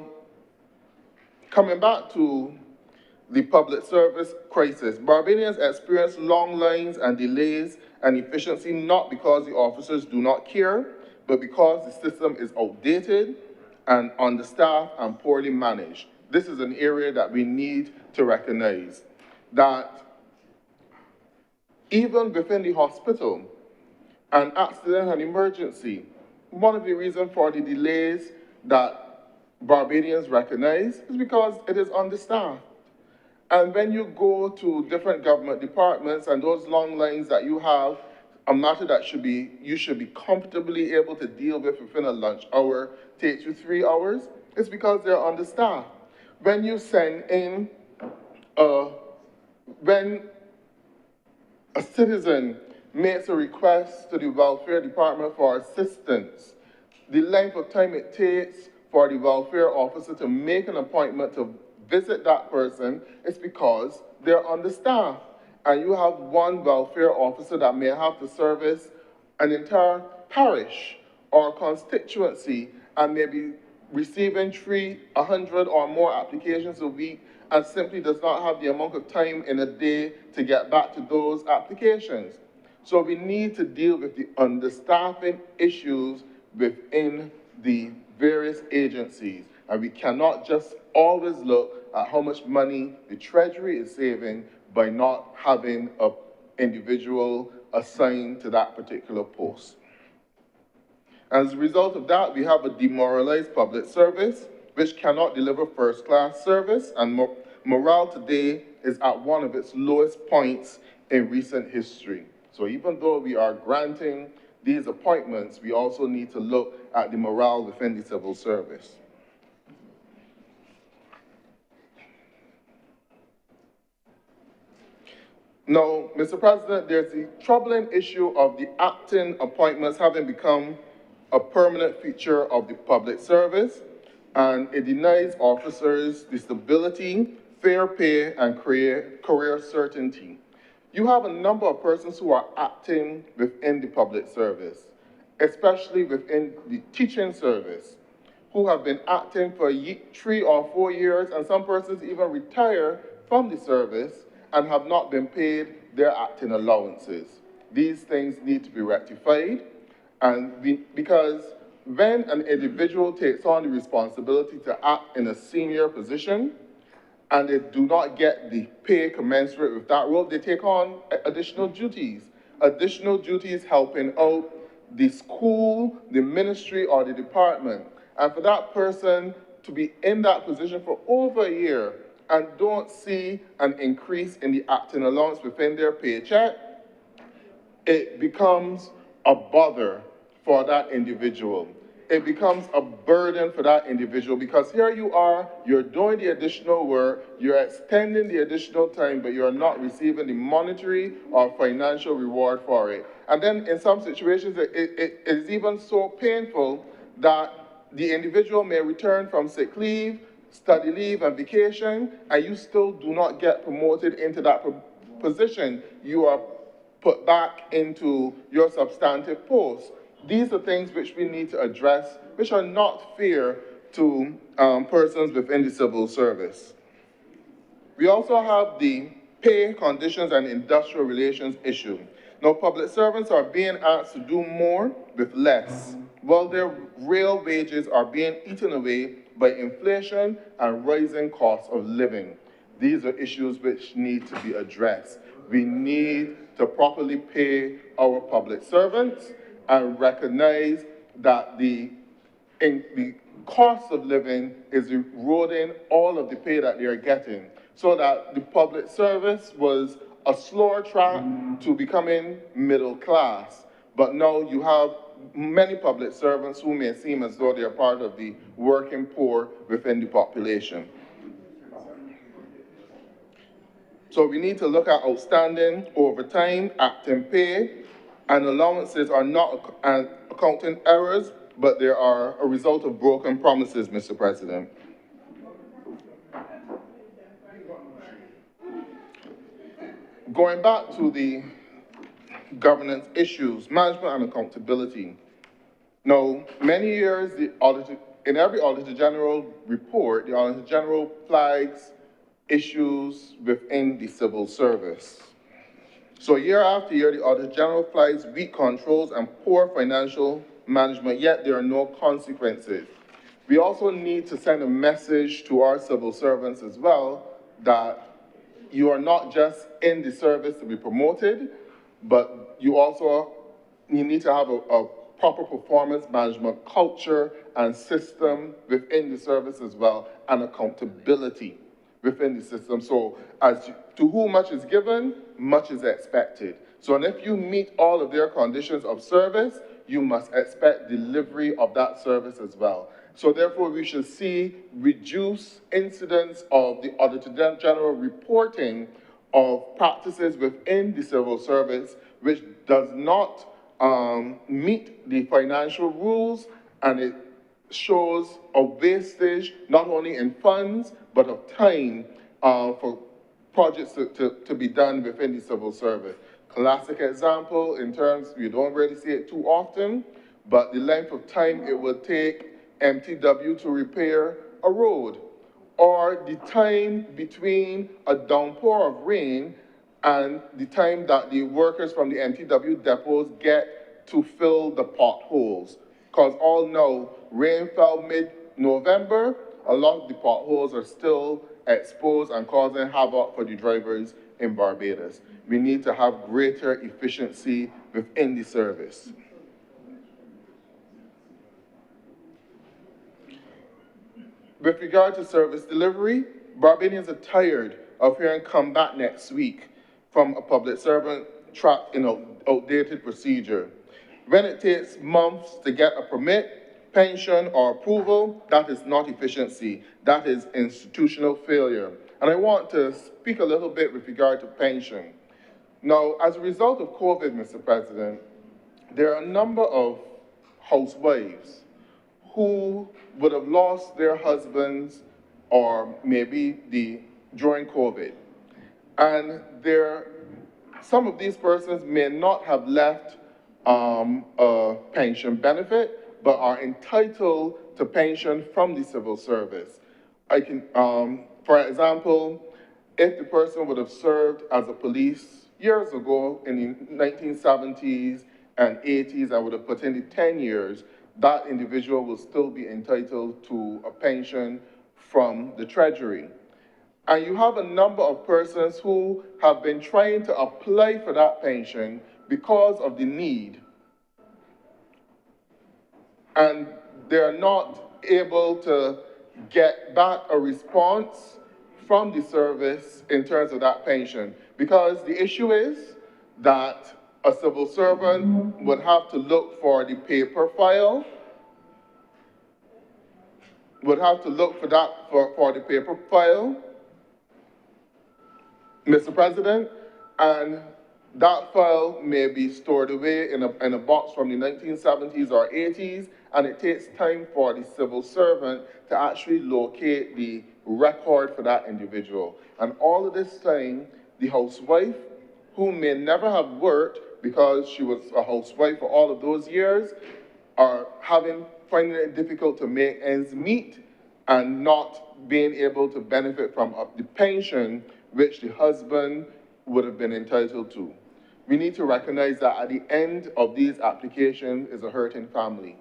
coming back to the public service crisis, Barbadians experience long lines and delays and efficiency not because the officers do not care, but because the system is outdated and understaffed and poorly managed. This is an area that we need to recognize, that even within the hospital, an accident and emergency, one of the reasons for the delays that Barbadians recognize is because it is understaffed. And when you go to different government departments and those long lines that you have, a matter that you should be comfortably able to deal with within a lunch hour takes you 3 hours, it's because they're understaffed. When you send in, when a citizen makes a request to the welfare department for assistance, the length of time it takes for the welfare officer to make an appointment to visit that person is because they're understaffed. And you have one welfare officer that may have to service an entire parish or constituency and may be receiving 100 or more applications a week and simply does not have the amount of time in a day to get back to those applications. So we need to deal with the understaffing issues within the various agencies. And we cannot just always look at how much money the Treasury is saving by not having an individual assigned to that particular post. As a result of that, we have a demoralized public service, which cannot deliver first-class service, and morale today is at one of its lowest points in recent history. So even though we are granting these appointments, we also need to look at the morale within the civil service. Now, Mr. President, there's the troubling issue of the acting appointments having become a permanent feature of the public service, and it denies officers the stability, fair pay, and career certainty. You have a number of persons who are acting within the public service, especially within the teaching service, who have been acting for 3 or 4 years, and some persons even retire from the service and have not been paid their acting allowances. These things need to be rectified, and because when an individual takes on the responsibility to act in a senior position, and they do not get the pay commensurate with that role, they take on additional duties helping out the school, the ministry, or the department. And for that person to be in that position for over a year and don't see an increase in the acting allowance within their paycheck, it becomes a bother for that individual. It becomes a burden for that individual, because here you are, you're doing the additional work, you're extending the additional time, but you're not receiving the monetary or financial reward for it. And then in some situations, it is even so painful that the individual may return from sick leave, study leave, and vacation, and you still do not get promoted into that position. You are put back into your substantive post. These are things which we need to address, which are not fair to persons within the civil service. We also have the pay, conditions, and industrial relations issue. Now, public servants are being asked to do more with less, while their real wages are being eaten away by inflation and rising costs of living. These are issues which need to be addressed. We need to properly pay our public servants and recognize that the cost of living is eroding all of the pay that they are getting, so that the public service was a slower track to becoming middle class. But now you have many public servants who may seem as though they are part of the working poor within the population. So we need to look at outstanding overtime, acting pay, and allowances are not accounting errors, but they are a result of broken promises, Mr. President. Going back to the governance issues, management and accountability. Now, many years, in every Auditor General report, the Auditor General flags issues within the civil service. So year after year, the Auditor General flags weak controls and poor financial management, yet there are no consequences. We also need to send a message to our civil servants as well that you are not just in the service to be promoted, but you need to have a proper performance management culture and system within the service as well, and accountability within the system. So to whom much is given, much is expected. So, and if you meet all of their conditions of service, you must expect delivery of that service as well. So therefore, we should see reduced incidents of the Auditor General reporting of practices within the civil service which does not meet the financial rules, and it shows a wastage not only in funds but of time for projects to be done within the civil service. Classic example in terms, we don't really see it too often, but the length of time it will take MTW to repair a road, or the time between a downpour of rain and the time that the workers from the MTW depots get to fill the potholes. Because all know, rain fell mid-November, a lot of the potholes are still exposed and causing havoc for the drivers in Barbados. We need to have greater efficiency within the service. With regard to service delivery, Barbadians are tired of hearing "come back next week" from a public servant trapped in an outdated procedure. When it takes months to get a permit, pension, or approval, that is not efficiency. That is institutional failure. And I want to speak a little bit with regard to pension. Now, as a result of COVID, Mr. President, there are a number of housewives who would have lost their husbands or maybe during COVID. And some of these persons may not have left a pension benefit, but are entitled to pension from the civil service. For example, if the person would have served as a police years ago in the 1970s and 80s and would have put in the 10 years, that individual will still be entitled to a pension from the Treasury. And you have a number of persons who have been trying to apply for that pension because of the need. And they're not able to get back a response from the service in terms of that pension. Because the issue is that a civil servant would have to look for the paper file, for the paper file, Mr. President, and that file may be stored away in a box from the 1970s or 80s, and it takes time for the civil servant to actually locate the record for that individual. And all of this time, the housewife, who may never have worked because she was a housewife for all of those years, are finding it difficult to make ends meet and not being able to benefit from the pension which the husband would have been entitled to. We need to recognize that at the end of these applications is a hurting family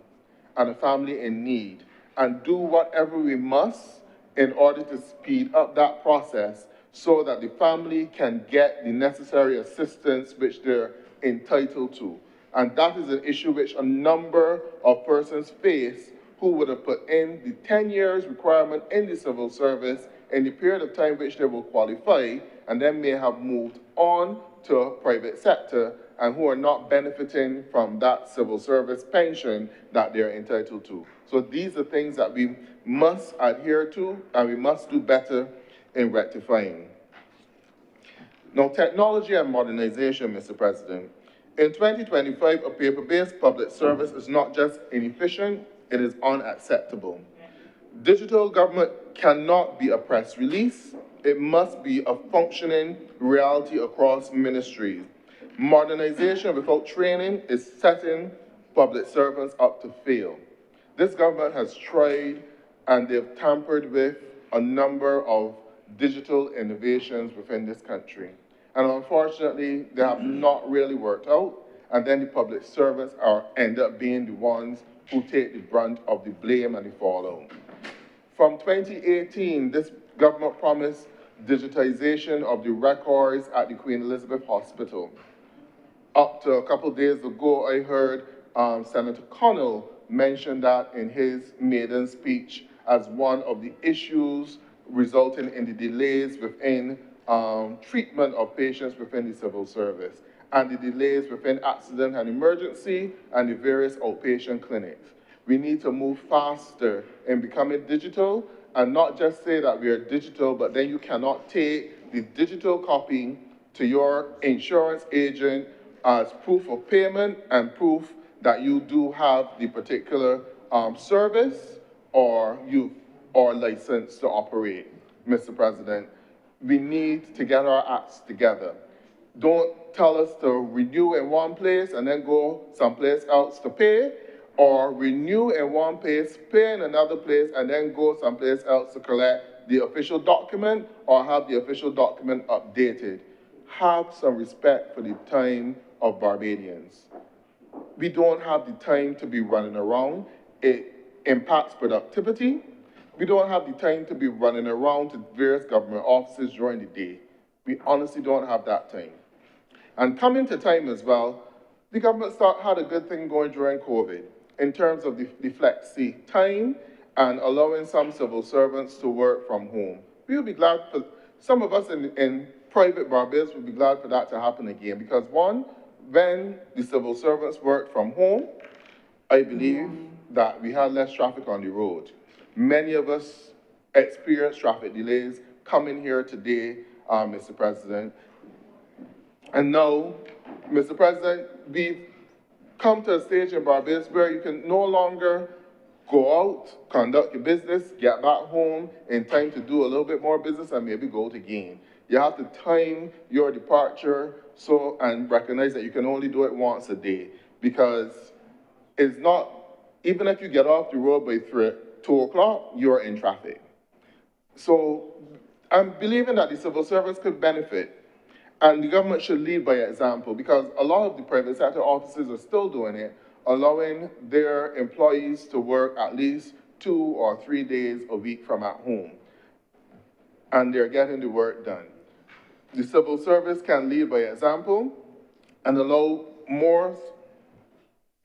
and a family in need, and do whatever we must in order to speed up that process so that the family can get the necessary assistance which they're entitled to. And that is an issue which a number of persons face who would have put in the 10 years requirement in the civil service in the period of time which they will qualify, and then may have moved on to a private sector and who are not benefiting from that civil service pension that they're entitled to. So these are things that we must adhere to and we must do better in rectifying. Now, technology and modernization, Mr. President. In 2025, a paper-based public service is not just inefficient, it is unacceptable. Digital government cannot be a press release. It must be a functioning reality across ministries. Modernization without training is setting public servants up to fail. This government has tried and they've tampered with a number of digital innovations within this country. And unfortunately, they have not really worked out, and then the public servants end up being the ones who take the brunt of the blame and the fallout. From 2018, this government promised digitization of the records at the Queen Elizabeth Hospital. Up to a couple of days ago, I heard Senator Connell mention that in his maiden speech as one of the issues resulting in the delays within treatment of patients within the civil service and the delays within accident and emergency and the various outpatient clinics. We need to move faster in becoming digital and not just say that we are digital, but then you cannot take the digital copy to your insurance agent as proof of payment and proof that you do have the particular service or license to operate, Mr. President. We need to get our acts together. Don't tell us to renew in one place and then go someplace else to pay, or renew in one place, pay in another place, and then go someplace else to collect the official document or have the official document updated. Have some respect for the time of Barbadians. We don't have the time to be running around. It impacts productivity. We don't have the time to be running around to various government offices during the day. We honestly don't have that time. And coming to time as well, the government had a good thing going during COVID in terms of the flexi time and allowing some civil servants to work from home. We would be glad for, some of us in private Barbados would be glad for that to happen again because one, when the civil servants worked from home, I believe that we had less traffic on the road. Many of us experienced traffic delays coming here today, Mr. President. And now, Mr. President, we've come to a stage in Barbados where you can no longer go out, conduct your business, get back home in time to do a little bit more business and maybe go out again. You have to time your departure and recognize that you can only do it once a day because it's not, even if you get off the road by 2 o'clock, you're in traffic. So I'm believing that the civil service could benefit and the government should lead by example because a lot of the private sector offices are still doing it, allowing their employees to work at least 2 or 3 days a week from at home. And they're getting the work done. The civil service can lead by example and allow more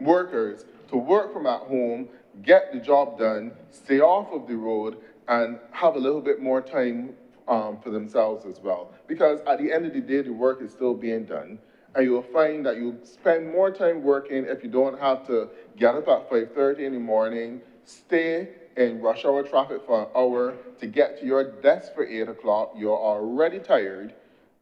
workers to work from at home, get the job done, stay off of the road, and have a little bit more time for themselves as well. Because at the end of the day, the work is still being done, and you'll find that you spend more time working if you don't have to get up at 5:30 in the morning, stay in rush hour traffic for an hour to get to your desk for 8 o'clock. You're already tired,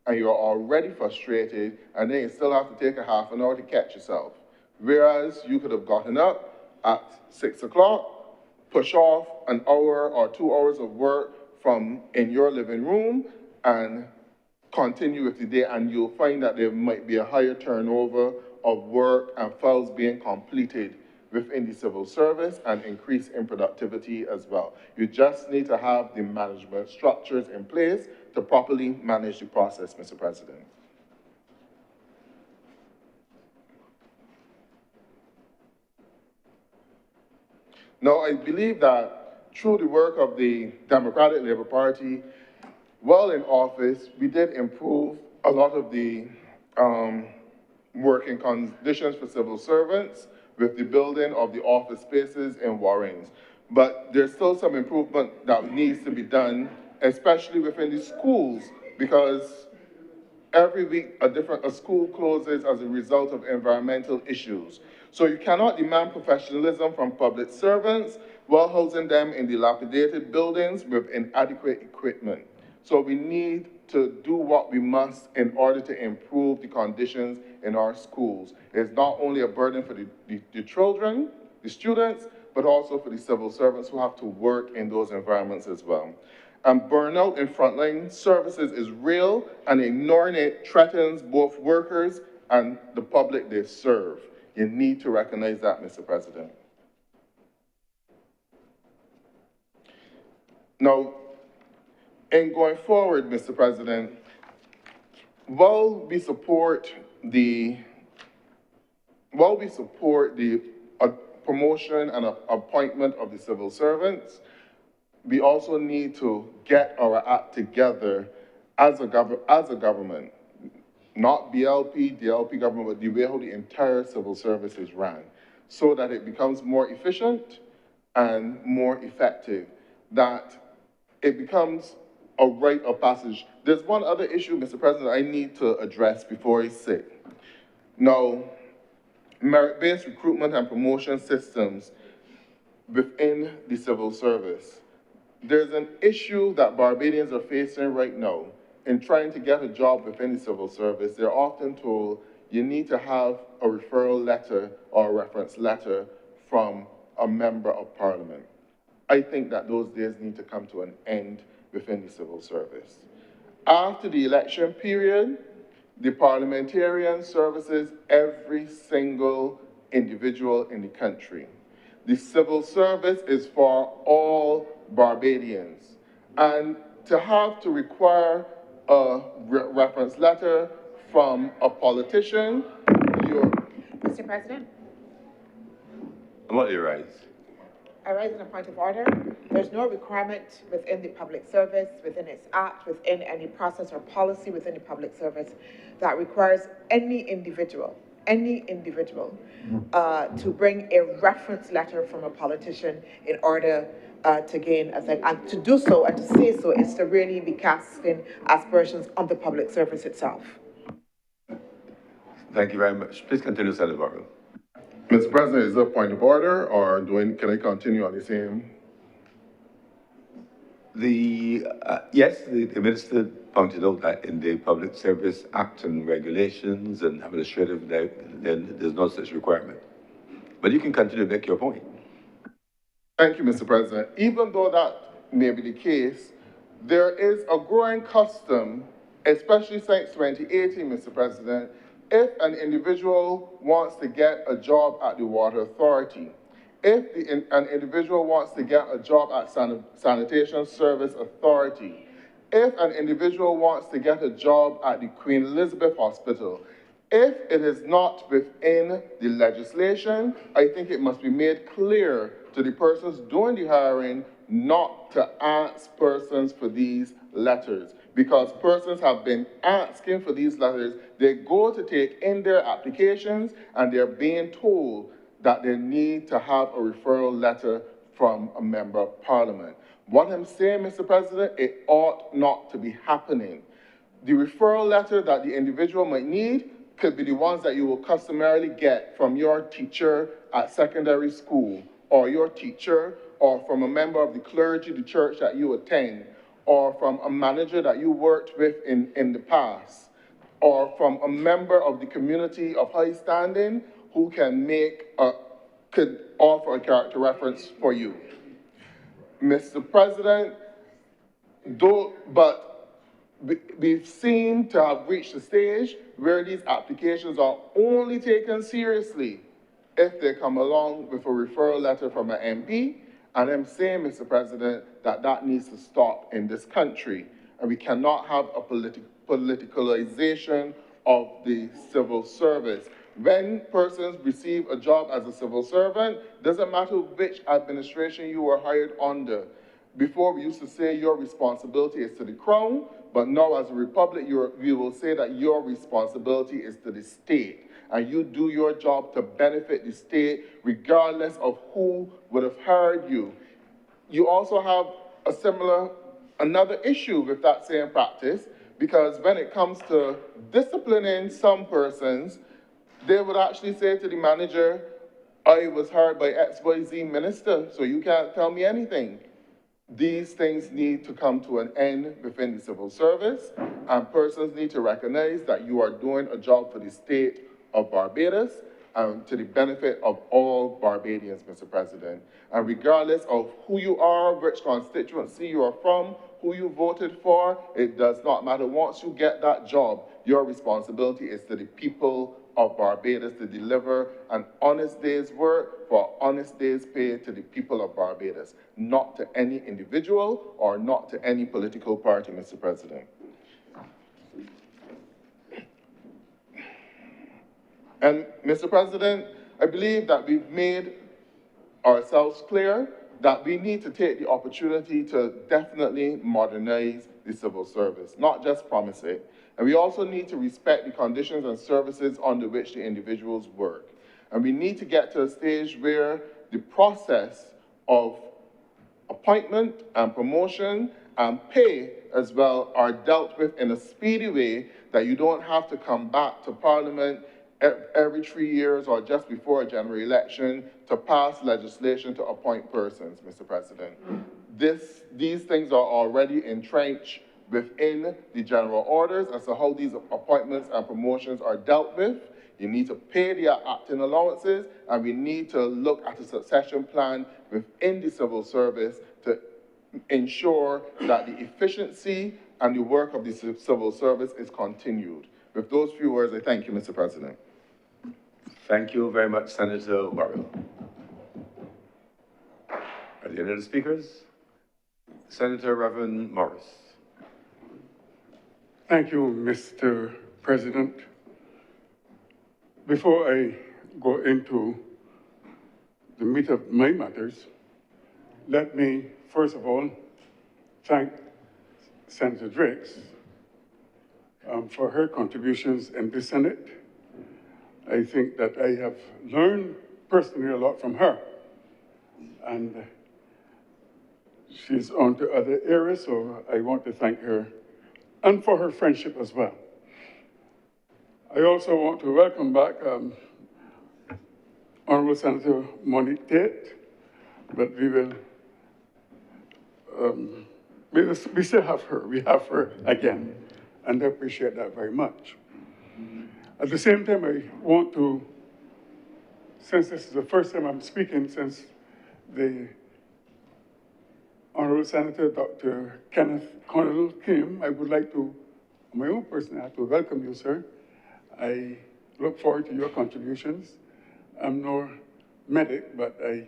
and you're already frustrated, and then you still have to take a half an hour to catch yourself. Whereas you could have gotten up at 6 o'clock, push off an hour or 2 hours of work from in your living room and continue with the day, and you'll find that there might be a higher turnover of work and files being completed within the civil service and increase in productivity as well. You just need to have the management structures in place to properly manage the process, Mr. President. Now, I believe that through the work of the Democratic Labour Party, while in office, we did improve a lot of the working conditions for civil servants with the building of the office spaces in Warrens. But there's still some improvement that needs to be done, especially within the schools, because every week a school closes as a result of environmental issues. So you cannot demand professionalism from public servants while housing them in dilapidated buildings with inadequate equipment. So we need to do what we must in order to improve the conditions in our schools. It's not only a burden for the children, the students, but also for the civil servants who have to work in those environments as well. And burnout in frontline services is real, and ignoring it threatens both workers and the public they serve. You need to recognize that, Mr. President. Now, in going forward, Mr. President, while we support the promotion and appointment of the civil servants, we also need to get our act together as a government, not BLP, DLP government, but the way how the entire civil service is run, so that it becomes more efficient and more effective, that it becomes a rite of passage. There's one other issue, Mr. President, I need to address before I sit. Now, merit-based recruitment and promotion systems within the civil service. There's an issue that Barbadians are facing right now in trying to get a job within the civil service. They're often told you need to have a referral letter or a reference letter from a member of parliament. I think that those days need to come to an end within the civil service. After the election period, the parliamentarian services every single individual in the country. The civil service is for all Barbadians. And to have to require a reference letter from a politician, Mr. President? What do you rise? I rise on a point of order. There's no requirement within the public service, within its act, within any process or policy within the public service that requires any individual to bring a reference letter from a politician in order to gain a thing. And to do so and to say so is to really be casting aspersions on the public service itself. Thank you very much. Please continue, Senator Morrow. Mr. President, is there a point of order, or can I continue on the same? Yes, the minister pointed out that in the Public Service Act and regulations and administrative, there's no such requirement. But you can continue to make your point. Thank you, Mr. President. Even though that may be the case, there is a growing custom, especially since 2018, Mr. President, if an individual wants to get a job at the Water Authority, if an individual wants to get a job at Sanitation Service Authority, if an individual wants to get a job at the Queen Elizabeth Hospital, if it is not within the legislation, I think it must be made clear to the persons doing the hiring not to ask persons for these letters, because persons have been asking for these letters. They go to take in their applications and they're being told that they need to have a referral letter from a member of parliament. What I'm saying, Mr. President, it ought not to be happening. The referral letter that the individual might need could be the ones that you will customarily get from your teacher at secondary school, or your teacher, or from a member of the clergy, the church that you attend, or from a manager that you worked with in the past, or from a member of the community of high standing who could offer a character reference for you. Mr. President, we've seemed to have reached a stage where these applications are only taken seriously if they come along with a referral letter from an MP. And I'm saying, Mr. President, that needs to stop in this country. And we cannot have a politicalization of the civil service. When persons receive a job as a civil servant, doesn't matter which administration you were hired under. Before, we used to say your responsibility is to the crown, but now as a republic, we will say that your responsibility is to the state. And you do your job to benefit the state, regardless of who would have hired you. You also have another issue with that same practice, because when it comes to disciplining some persons, they would actually say to the manager, I was hired by XYZ minister, so you can't tell me anything. These things need to come to an end within the civil service, and persons need to recognize that you are doing a job for the state of Barbados and to the benefit of all Barbadians, Mr. President. And regardless of who you are, which constituency you are from, who you voted for, it does not matter. Once you get that job, your responsibility is to the people of Barbados to deliver an honest day's work for honest day's pay to the people of Barbados, not to any individual or not to any political party, Mr. President. And Mr. President, I believe that we've made ourselves clear that we need to take the opportunity to definitely modernize the civil service, not just promise it. And we also need to respect the conditions and services under which the individuals work. And we need to get to a stage where the process of appointment and promotion and pay as well are dealt with in a speedy way that you don't have to come back to Parliament every 3 years or just before a general election to pass legislation to appoint persons, Mr. President. These things are already entrenched within the general orders as to how these appointments and promotions are dealt with. You need to pay their acting allowances, and we need to look at a succession plan within the civil service to ensure that the efficiency and the work of the civil service is continued. With those few words, I thank you, Mr. President. Thank you very much, Senator Warrell. Are there any other speakers? Senator Reverend Morris. Thank you, Mr. President. Before I go into the meat of my matters, let me, first of all, thank Senator Drakes for her contributions in the Senate. I think that I have learned personally a lot from her, and she's on to other areas, so I want to thank her and for her friendship as well. I also want to welcome back Honorable Senator Monique Tate, but we still have her. We have her again, and I appreciate that very much. At the same time, I want to, since this is the first time I'm speaking since the Honorable Senator Dr. Kenneth Connell came, I would like to, on my own person, I have to welcome you, sir. I look forward to your contributions. I'm no medic, but I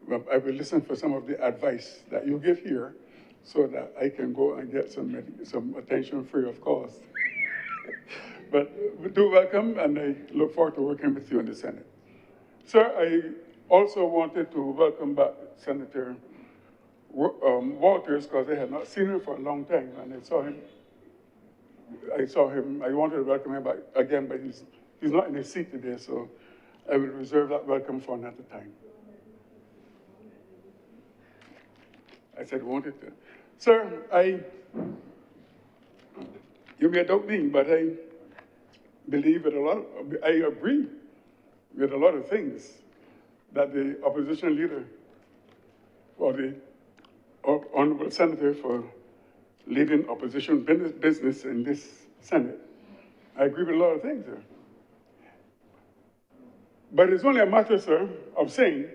will listen for some of the advice that you give here so that I can go and get some attention free of cost. But we do welcome, and I look forward to working with you in the Senate. Sir, I also wanted to welcome back Senator Walters, because I had not seen him for a long time, and I wanted to welcome him back again, but he's not in his seat today, so I will reserve that welcome for another time. I said wanted to. Sir, you may doubt me, but I believe that I agree with a lot of things that the opposition leader or the Honorable Senator for leading opposition business in this Senate. I agree with a lot of things there. But it's only a matter, sir, of saying,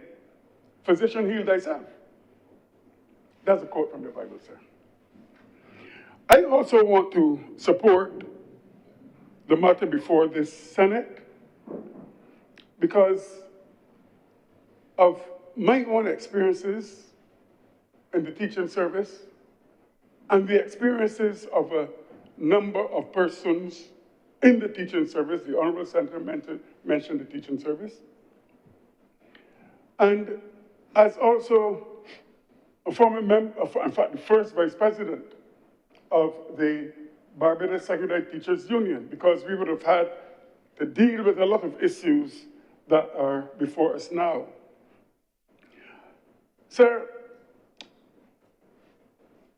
physician, heal thyself. That's a quote from the Bible, sir. I also want to support the matter before this Senate because of my own experiences in the teaching service and the experiences of a number of persons in the teaching service. The Honorable Senator mentioned the teaching service. And as also a former member, in fact, the first vice president of the Barbados Secondary Teachers Union, because we would have had to deal with a lot of issues that are before us now. Sir,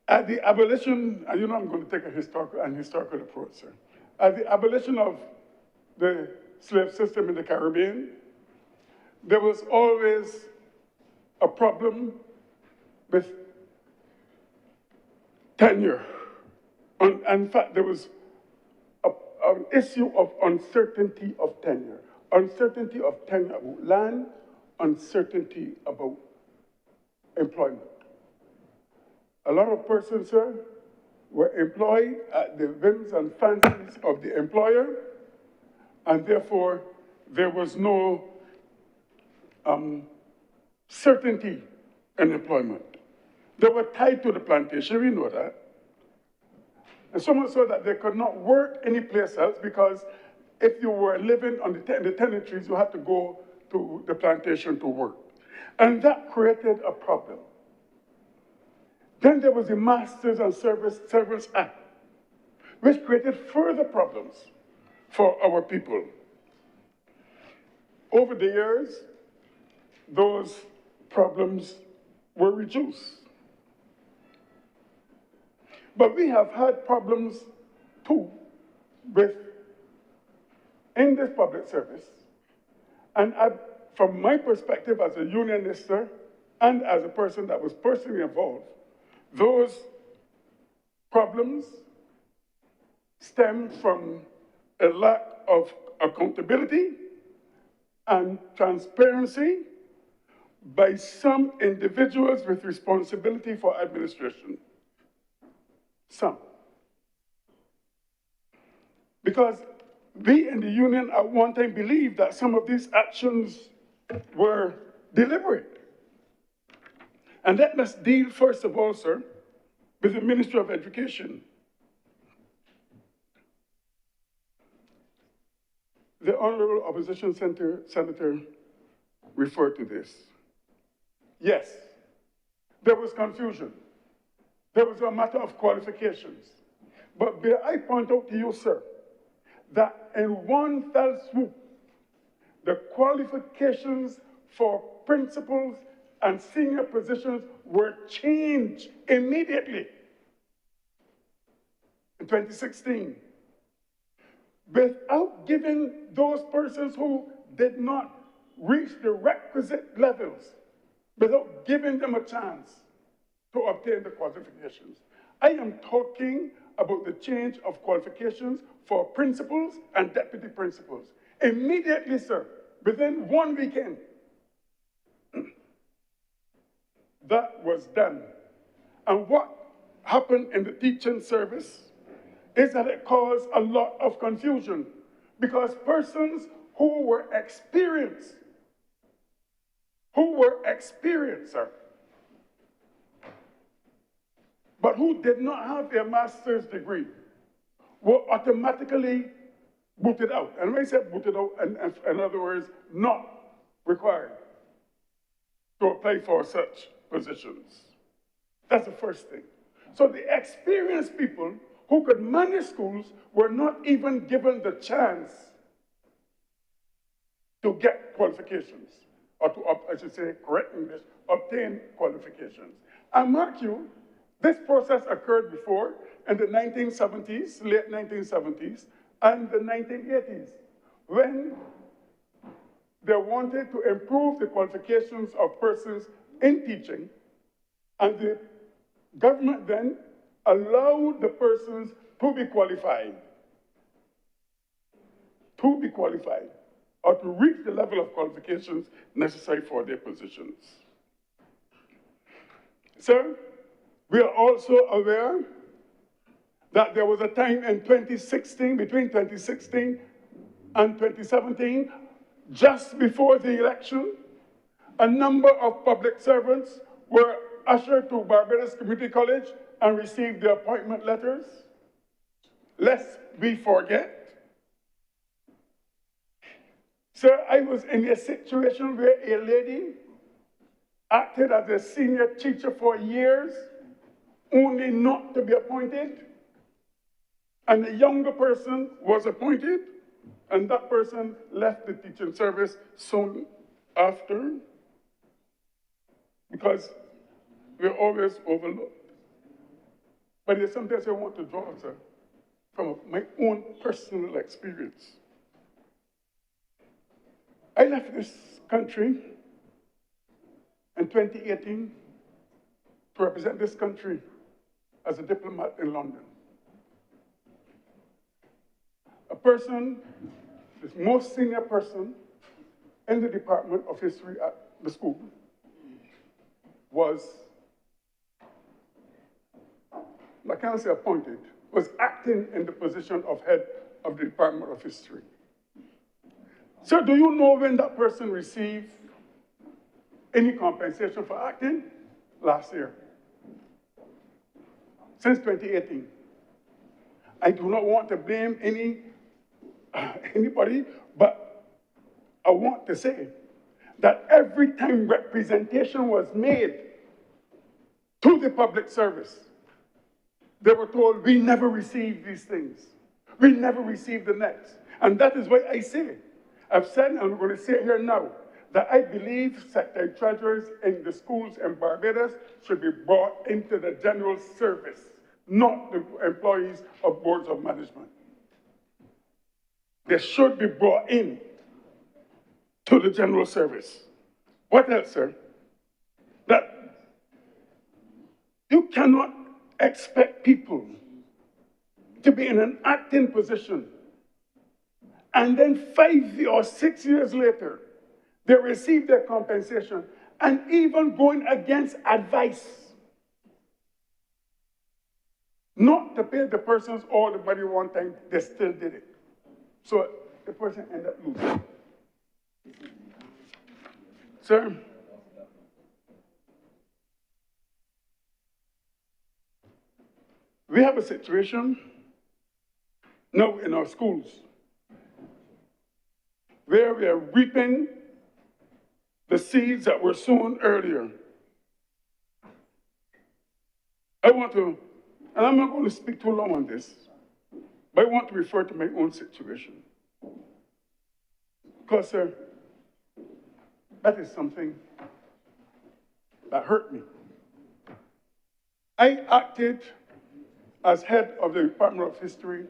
at the abolition, and you know I'm going to take a historical approach, sir. At the abolition of the slave system in the Caribbean, there was always a problem with tenure. In fact, there was an issue of uncertainty of tenure. Uncertainty of tenure about land, uncertainty about employment. A lot of persons, sir, were employed at the whims and fancies of the employer, and therefore there was no certainty in employment. They were tied to the plantation, we know that. And so much so that they could not work anyplace else, because if you were living on the tenantries, you had to go to the plantation to work. And that created a problem. Then there was the Masters and Servants Act, which created further problems for our people. Over the years, those problems were reduced. But we have had problems too in this public service. And from my perspective as a unionist, sir, and as a person that was personally involved, those problems stem from a lack of accountability and transparency by some individuals with responsibility for administration. Some. Because we in the union at one time believed that some of these actions were deliberate. And let us deal first of all, sir, with the Ministry of Education. The Honorable Opposition Senator referred to this. Yes, there was confusion. There was a matter of qualifications. But may I point out to you, sir, that in one fell swoop, the qualifications for principals and senior positions were changed immediately in 2016, without giving those persons who did not reach the requisite levels, without giving them a chance to obtain the qualifications. I am talking about the change of qualifications for principals and deputy principals. Immediately, sir, within 1 weekend, that was done. And what happened in the teaching service is that it caused a lot of confusion, because persons who were experienced, sir, but who did not have their master's degree, were automatically booted out. And when I say booted out, in other words, not required to apply for such positions. That's the first thing. So the experienced people who could manage schools were not even given the chance to get qualifications, or to, I should say, correct English, obtain qualifications. And mark you, this process occurred before in the 1970s, late 1970s, and the 1980s, when they wanted to improve the qualifications of persons in teaching, and the government then allowed the persons to be qualified, or to reach the level of qualifications necessary for their positions. Sir, we are also aware that there was a time in 2016, between 2016 and 2017, just before the election, a number of public servants were ushered to Barbados Community College and received their appointment letters. Lest we forget. Sir, I was in a situation where a lady acted as a senior teacher for years, only not to be appointed, and a younger person was appointed, and that person left the teaching service soon after, because we're always overlooked. But there's something I want to draw, sir, from my own personal experience. I left this country in 2018 to represent this country as a diplomat in London. A person, the most senior person in the Department of History at the school was, I can't say appointed, was acting in the position of head of the Department of History. So do you know when that person received any compensation for acting? Last year. Since 2018. I do not want to blame anybody, but I want to say that every time representation was made to the public service, they were told, we never received these things. We never received the next. And that is why I say, I've said, and I'm going to say it here now, that I believe secretary treasurers in the schools in Barbados should be brought into the general service, not the employees of boards of management. They should be brought in to the general service. What else, sir? That you cannot expect people to be in an acting position and then 5 or 6 years later, they receive their compensation, and even going against advice, not to pay the persons all the money one time, they still did it. So the person ended up losing. Sir, we have a situation now in our schools where we are reaping the seeds that were sown earlier. I want to, and I'm not going to speak too long on this, but I want to refer to my own situation. Because, sir, that is something that hurt me. I acted as head of the Department of History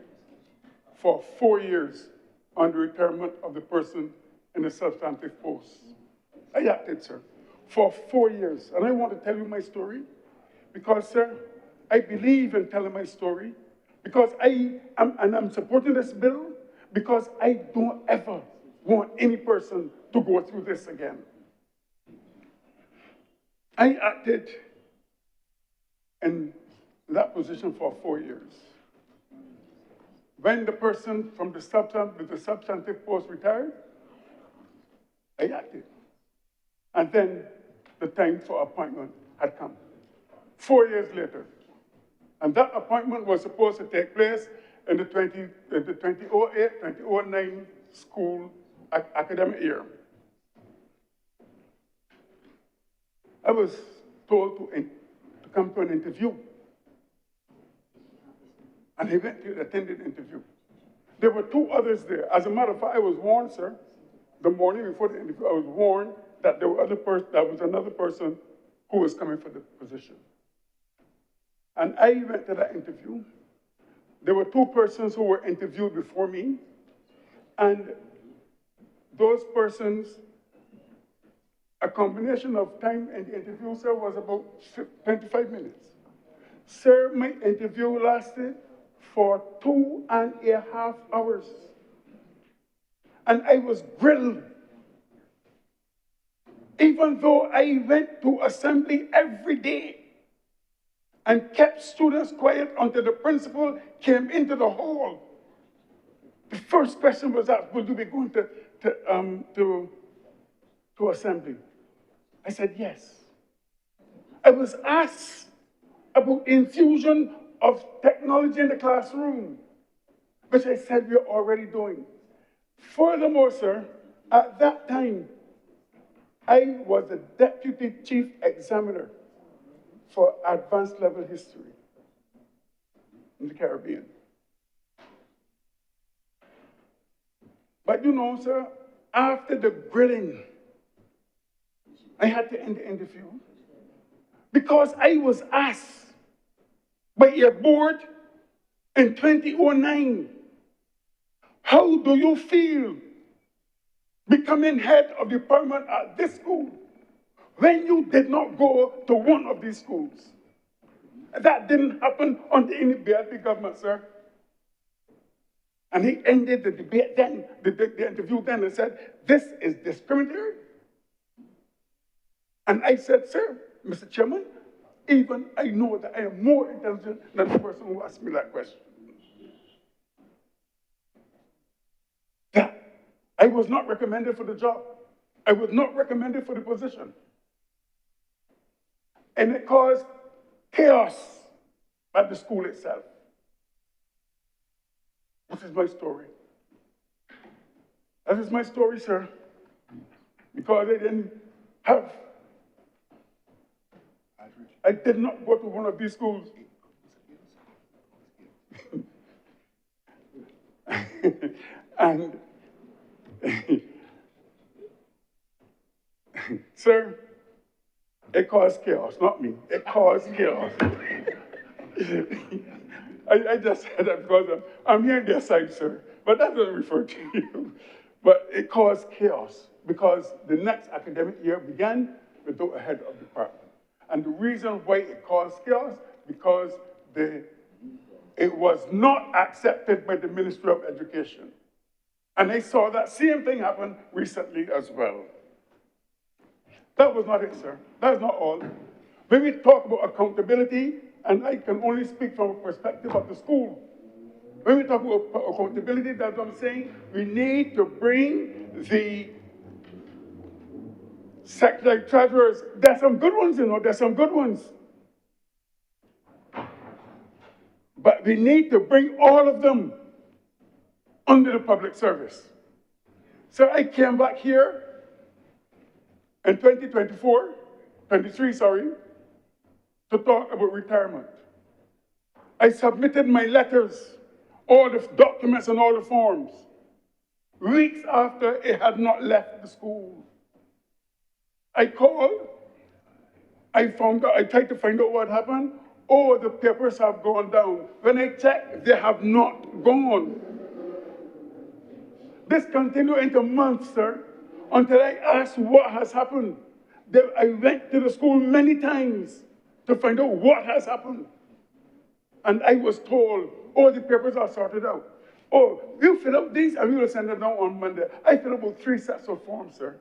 for 4 years on the retirement of the person in the substantive post. I acted, sir, for 4 years. And I want to tell you my story because, sir, I believe in telling my story because I'm supporting this bill because I don't ever want any person to go through this again. I acted in that position for 4 years. When the person from the substantive post retired, I acted. And then the time for appointment had come. 4 years later. And that appointment was supposed to take place in the 2008-2009 school academic year. I was told to come to an interview. And I went to attend an interview. There were 2 others there. As a matter of fact, I was warned, sir, the morning before the interview, I was warned that there was another person who was coming for the position. And I went to that interview. There were 2 persons who were interviewed before me, and those persons, a combination of time in the interview, sir, was about 25 minutes. Sir, my interview lasted for 2.5 hours. And I was grilled. Even though I went to assembly every day and kept students quiet until the principal came into the hall. The first question was asked, will you be going to assembly? I said, yes. I was asked about infusion of technology in the classroom, which I said we're already doing. Furthermore, sir, at that time, I was the deputy chief examiner for advanced level history in the Caribbean. But you know, sir, after the grilling, I had to end the interview because I was asked by a board in 2009, how do you feel becoming head of department at this school when you did not go to one of these schools? That didn't happen under any BLP government, sir. And he ended the debate then, the interview then, and said, this is discriminatory. And I said, sir, Mr. Chairman, even I know that I am more intelligent than the person who asked me that question. That I was not recommended for the job. I was not recommended for the position. And it caused chaos at the school itself. This is my story. That is my story, sir. Because I did not go to one of these schools. And, sir, it caused chaos, not me. It caused chaos. I just said that because I'm hearing their side, sir, but that doesn't refer to you. But it caused chaos because the next academic year began without a head of department. And the reason why it caused chaos, because it was not accepted by the Ministry of Education. And I saw that same thing happen recently as well. That was not it, sir. That's not all. When we talk about accountability, and I can only speak from a perspective of the school. When we talk about accountability, that's what I'm saying. We need to bring the secretary treasurers. There's some good ones, you know, there's some good ones. But we need to bring all of them under the public service. So I came back here in 23, to talk about retirement. I submitted my letters, all the documents and all the forms, weeks after it had not left the school. I called, I tried to find out what happened. Oh, the papers have gone down. When I checked, they have not gone. This continued into months, sir, until I asked what has happened. I went to the school many times to find out what has happened. And I was told, oh, the papers are sorted out. Oh, you fill out these and we will send them down on Monday. I filled out 3 sets of forms, sir.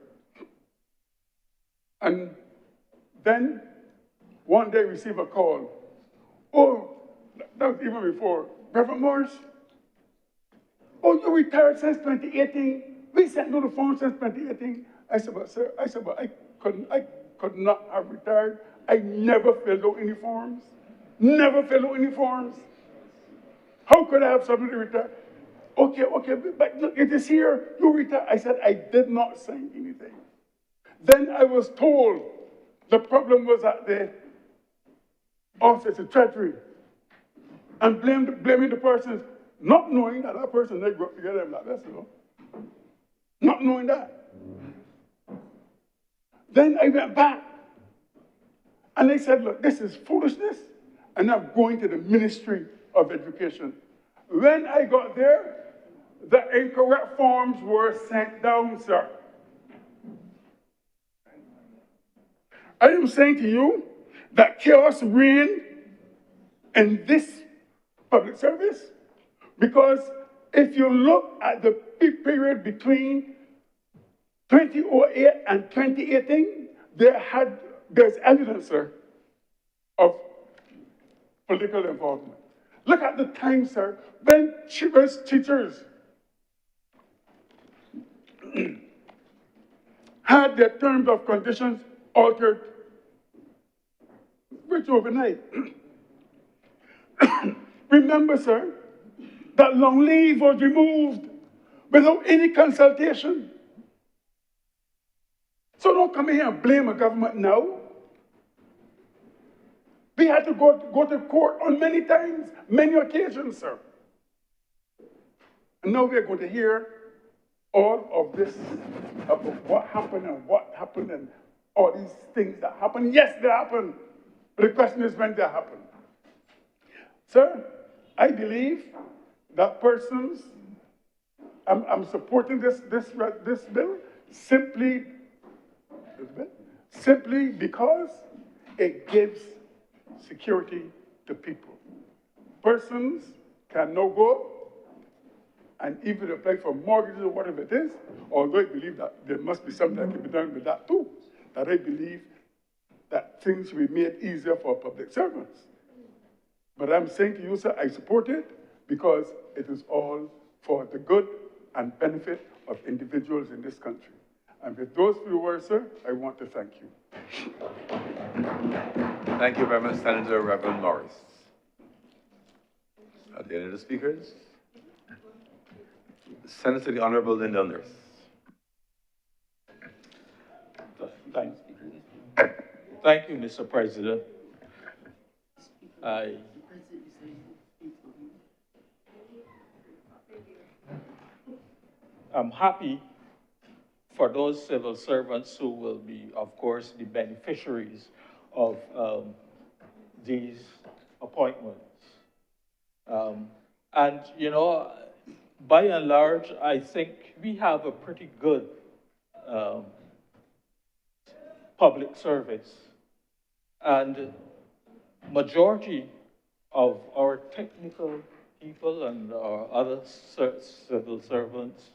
And then one day I received a call. Oh, that was even before. Reverend Morris, oh, you retired since 2018. We sent you the forms since 2018. I said, but sir, I could not have retired. I never filled out any forms. Never filled out any forms. How could I have somebody retire? Okay, but look, it is here. You retire. I said, I did not sign anything. Then I was told the problem was at the office, the treasury, and blaming the person, not knowing that that person, they grew up together like this, you know. Not knowing that. Then I went back, and they said, look, this is foolishness, and I'm going to the Ministry of Education. When I got there, the incorrect forms were sent down, sir. I am saying to you that chaos reigned in this public service, because if you look at the period between 2008 and 2018, there's evidence, sir, of political involvement. Look at the time, sir, when teachers had their terms of conditions altered virtually overnight. Remember, sir, that long leave was removed without any consultation. So don't come here and blame a government now. We had to go to court on many times, many occasions, sir. And now we're going to hear all of this about what happened and all these things that happened. Yes, they happened. But the question is when they happen. Sir, I believe that persons, I'm supporting this bill simply because it gives security the people. Persons can now go and even apply for mortgages or whatever it is, although I believe that there must be something that can be done with that too, that I believe that things will be made easier for public servants. But I'm saying to you, sir, I support it because it is all for the good and benefit of individuals in this country. And with those few words, sir, I want to thank you. Thank you very much, Senator Reverend Morris. Are there any other speakers? Senator the Honorable Linda Nurse. Thank you, Mr. President. I'm happy for those civil servants who will be, of course, the beneficiaries of these appointments. And, you know, by and large, I think we have a pretty good public service. And majority of our technical people and our other civil servants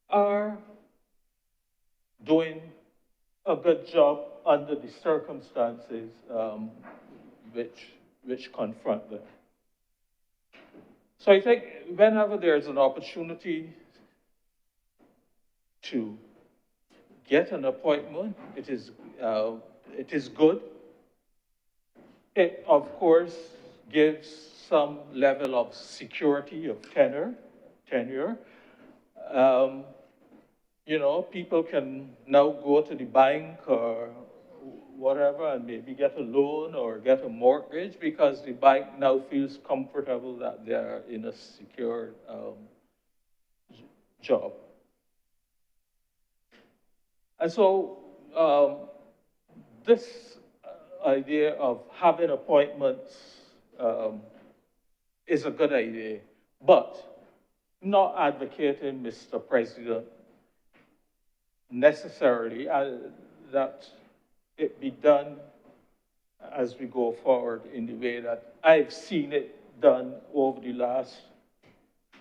are doing a good job under the circumstances which confront them. So I think whenever there's an opportunity to get an appointment, it is good. It, of course, gives some level of security of tenure. You know, people can now go to the bank or whatever and maybe get a loan or get a mortgage because the bank now feels comfortable that they're in a secure job. And so this idea of having appointments is a good idea, but not advocating, Mr. President, necessarily that it be done as we go forward in the way that I've seen it done over the last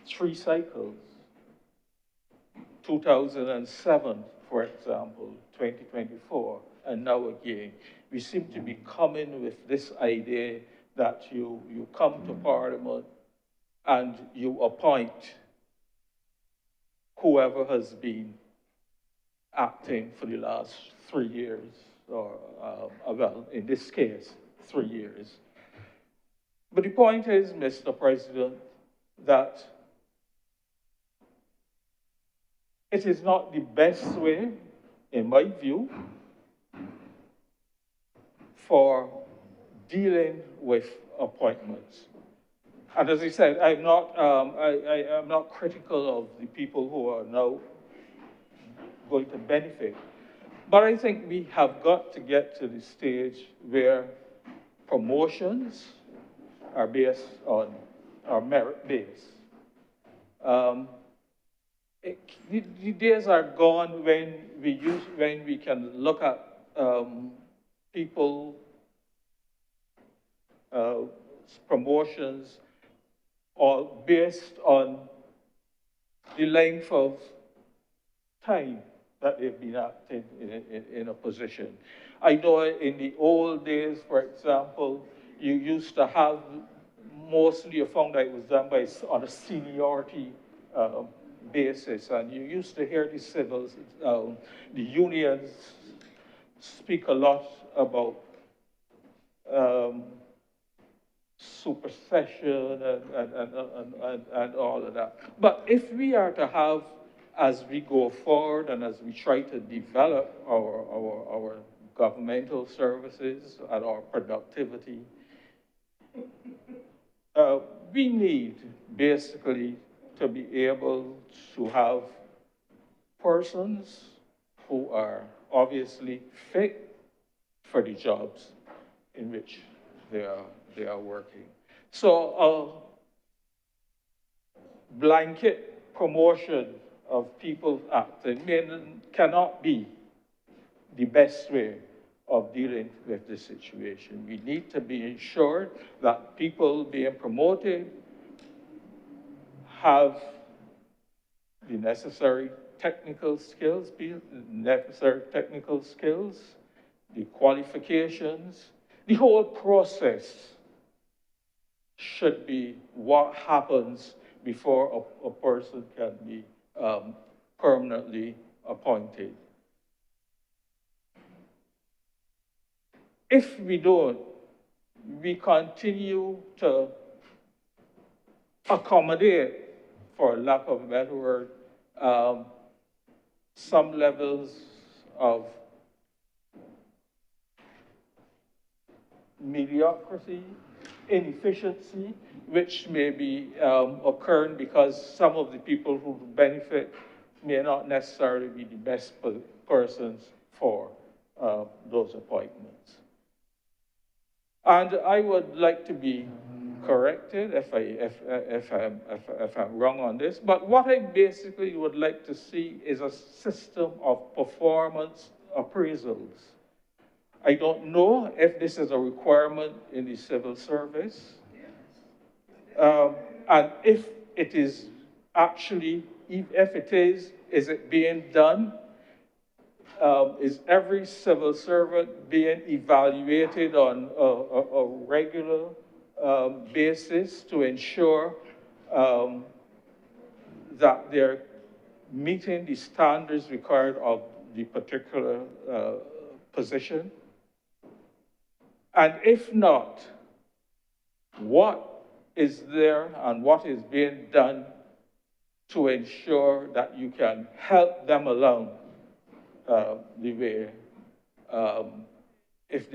3 cycles. 2007, for example, 2024, and now again. We seem to be coming with this idea that you come to Parliament and you appoint whoever has been acting for the last 3 years, or well, in this case, 3 years. But the point is, Mr. President, that it is not the best way, in my view, for dealing with appointments. And as I said, I'm not critical of the people who are now going to benefit. But I think we have got to get to the stage where promotions are based on, are merit-based. The days are gone when we can look at people promotions or based on the length of time that they've been active in a position. I know in the old days, for example, you used to have mostly you found that it was done on a seniority basis, and you used to hear the civils, the unions speak a lot about supersession and all of that. But if we are to have, as we go forward and as we try to develop our governmental services and our productivity, we need basically to be able to have persons who are obviously fit for the jobs in which they are working. So a blanket promotion of people acting cannot be the best way of dealing with the situation. We need to be ensured that people being promoted have the necessary technical skills, the qualifications. The whole process should be what happens before a person can be permanently appointed. If we don't, we continue to accommodate, for lack of a better word, some levels of mediocrity, inefficiency, which may be occurring because some of the people who benefit may not necessarily be the best persons for those appointments. And I would like to be corrected if I'm wrong on this, but what I basically would like to see is a system of performance appraisals. I don't know if this is a requirement in the civil service, and if it is actually, if it is it being done? Is every civil servant being evaluated on a regular basis to ensure that they're meeting the standards required of the particular position? And if not, what is there and what is being done to ensure that you can help them along the way? If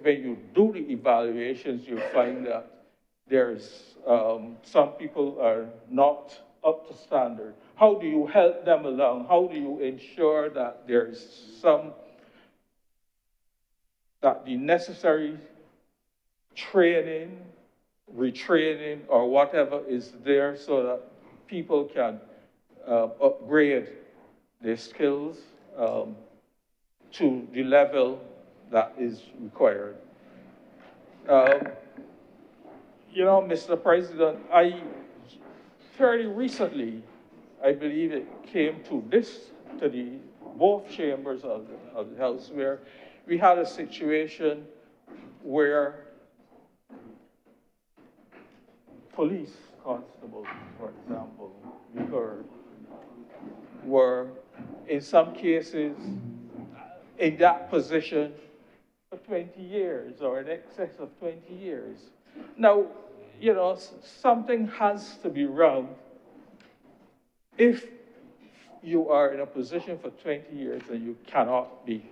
when you do the evaluations, you find that there's some people are not up to standard. How do you help them along? How do you ensure that there's that the necessary training, retraining, or whatever is there so that people can upgrade their skills to the level that is required? You know, Mr. President, fairly recently, I believe it came to both chambers of the House, where we had a situation where police constables, for example, were in some cases in that position for 20 years or in excess of 20 years. Now, you know, something has to be wrong if you are in a position for 20 years and you cannot be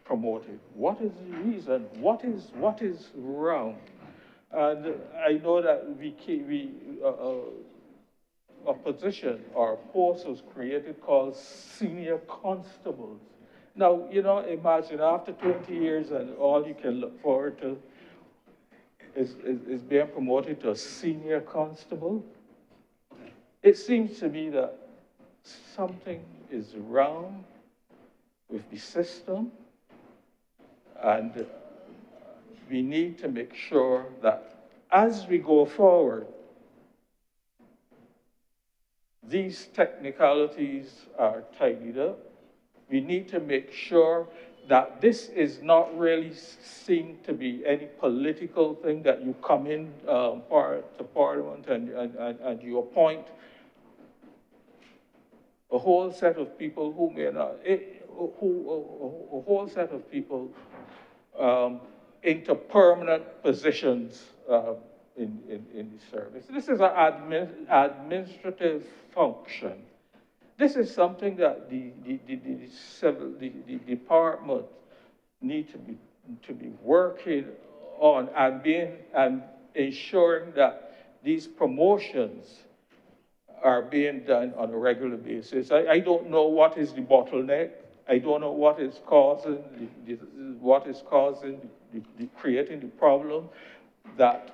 promoted. What is the reason? What is wrong? And I know that a position or a post was created called senior constables. Now, you know, imagine after 20 years and all you can look forward to is being promoted to a senior constable. It seems to me that something is wrong with the system, and we need to make sure that as we go forward, these technicalities are tidied up. We need to make sure that this is not really seen to be any political thing, that you come in to Parliament and you appoint a whole set of people who may not, a whole set of people into permanent positions in the service. This is an administrative function. This is something that the department need to be working on and ensuring that these promotions are being done on a regular basis. I don't know what is the bottleneck. I don't know what is causing creating the problem that,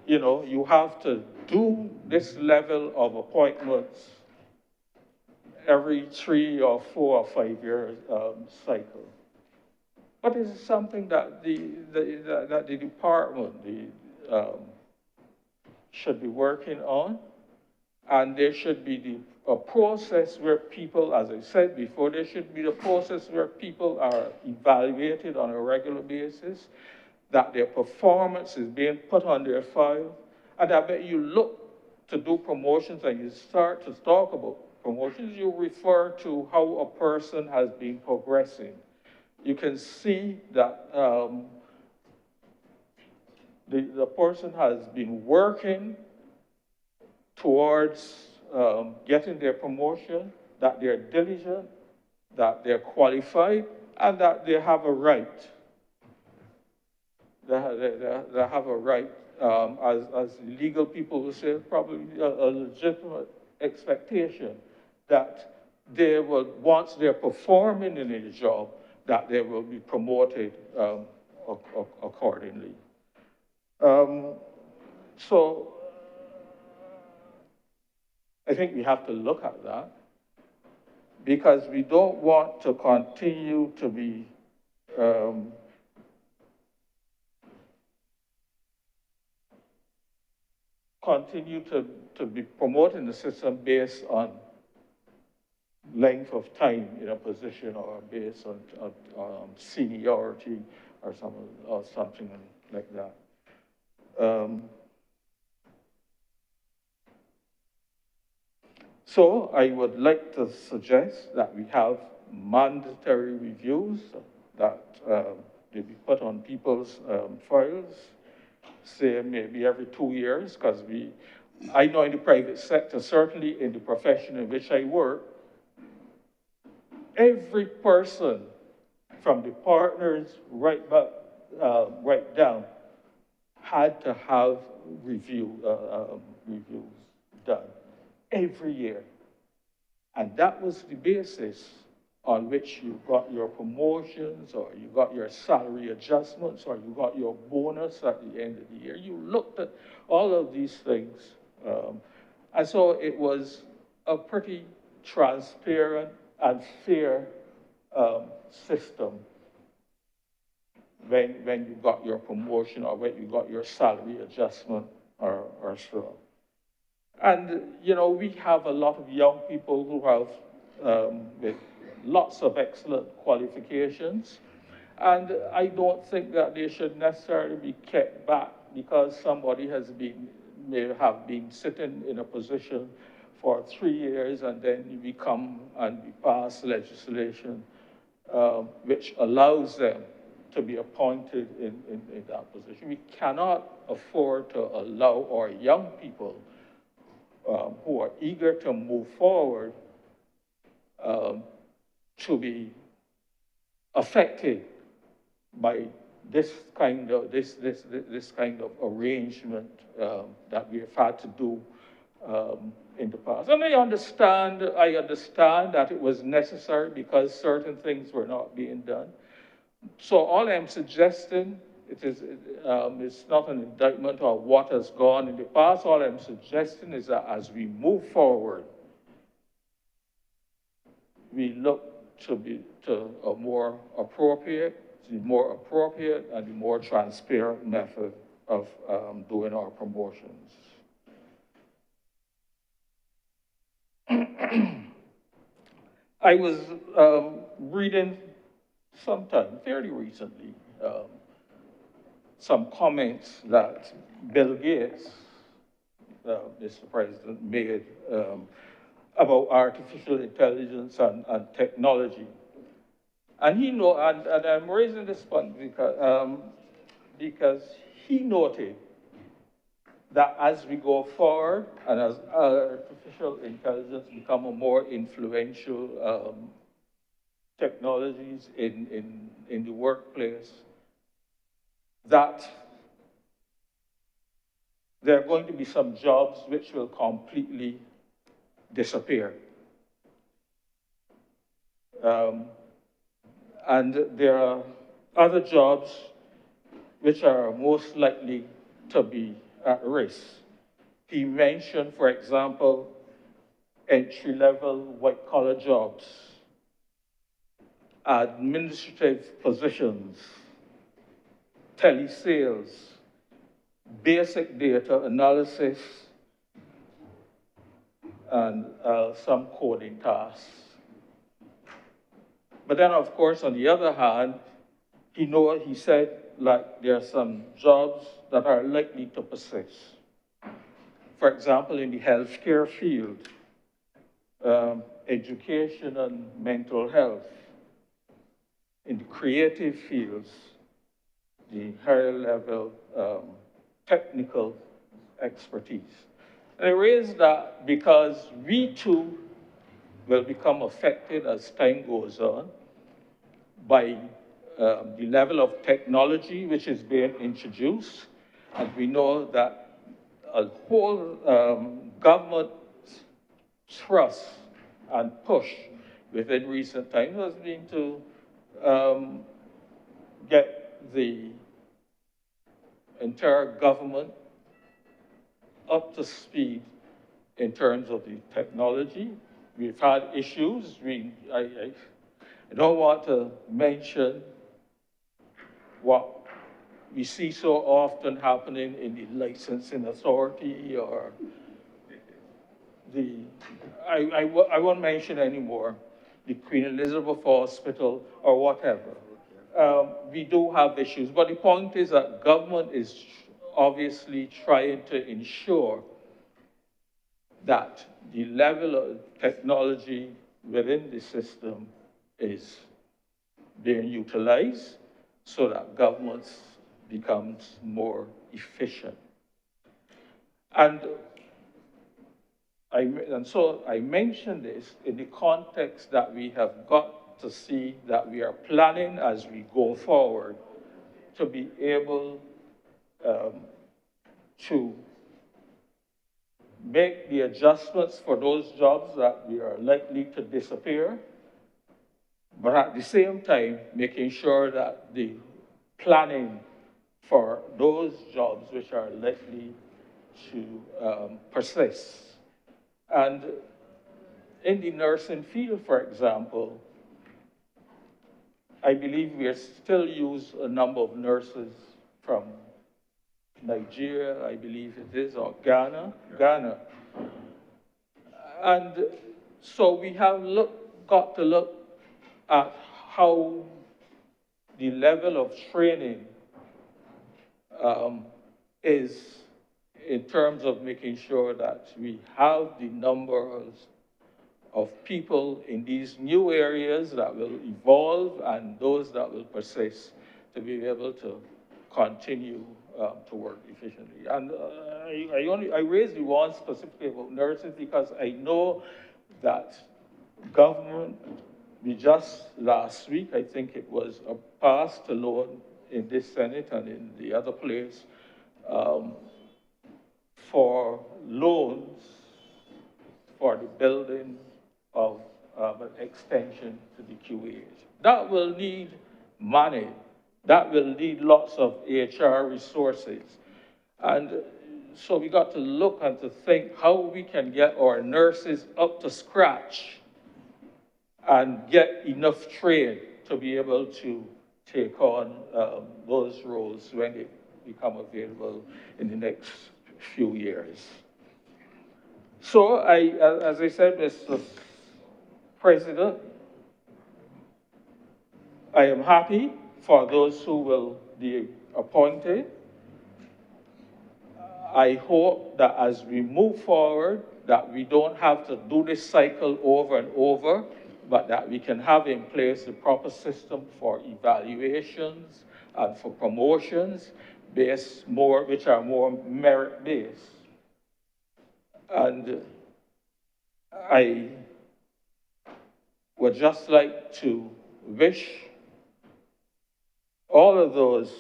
you know, you have to do this level of appointments every 3 or 4 or 5 year cycle. But this is something that that the department should be working on, and there should be a process where people, as I said before, there should be the process where people are evaluated on a regular basis, that their performance is being put on their file, and I bet you look to do promotions and you start to talk about promotions, you refer to how a person has been progressing. You can see that the person has been working towards getting their promotion, that they're diligent, that they're qualified, and that they have a right. They have a right, as legal people will say, probably a legitimate expectation that they will, once they're performing in a job, that they will be promoted accordingly. So I think we have to look at that, because we don't want to continue to be promoting the system based on length of time in a position, or based on seniority or something like that. So I would like to suggest that we have mandatory reviews that they be put on people's files, say maybe every 2 years, because I know in the private sector, certainly in the profession in which I work, every person from the partners right down had to have reviews done every year. And that was the basis on which you got your promotions, or you got your salary adjustments, or you got your bonus at the end of the year. You looked at all of these things. And so it was a pretty transparent and fair system when you got your promotion, or when you got your salary adjustment, or so. And, you know, we have a lot of young people who have with lots of excellent qualifications, and I don't think that they should necessarily be kept back because somebody may have been sitting in a position for 3 years, and then you pass legislation which allows them to be appointed in that position. We cannot afford to allow our young people who are eager to move forward to be affected by this kind of arrangement that we have had to do in the past. And I understand that it was necessary because certain things were not being done. So all I'm suggesting, it's not an indictment of what has gone in the past. All I'm suggesting is that as we move forward, we look to a more appropriate and a more transparent method of doing our promotions. I was reading sometime fairly recently some comments that Bill Gates, Mr. President, made about artificial intelligence and technology. And and I'm raising this point because he noted that as we go forward and as artificial intelligence become a more influential technologies in the workplace, that there are going to be some jobs which will completely disappear. And there are other jobs which are most likely to be at risk. He mentioned, for example, entry-level white-collar jobs, administrative positions, telesales, basic data analysis, and some coding tasks. But then, of course, on the other hand, he said, like, there are some jobs that are likely to persist. For example, in the healthcare field, education and mental health, in the creative fields, the higher level technical expertise. And I raise that because we too will become affected as time goes on by the level of technology which is being introduced. And we know that a whole government thrust and push within recent times has been to get the entire government up to speed in terms of the technology. We've had issues. I don't want to mention what we see so often happening in the licensing authority or I won't mention anymore, the Queen Elizabeth Hospital or whatever. We do have issues, but the point is that government is obviously trying to ensure that the level of technology within the system is being utilized so that governments becomes more efficient. And so I mention this in the context that we have got to see that we are planning as we go forward to be able to make the adjustments for those jobs that we are likely to disappear, but at the same time, making sure that the planning for those jobs which are likely to persist. And in the nursing field, for example, I believe we still use a number of nurses from Nigeria, I believe it is, or Ghana. And so we have got to look at how the level of training is in terms of making sure that we have the numbers of people in these new areas that will evolve and those that will persist to be able to continue to work efficiently. And I raised the one specifically about nurses because I know that government, we just last week, I think it was passed a law in this Senate and in the other place for loans for the building of an extension to the QEH. That will need money. That will need lots of HR resources. And so we got to look and to think how we can get our nurses up to scratch and get enough trade to be able to take on those roles when they become available in the next few years. So as I said, Mr. President, I am happy for those who will be appointed. I hope that as we move forward, that we don't have to do this cycle over and over, but that we can have in place the proper system for evaluations and for promotions which are more merit-based. And I would just like to wish all of those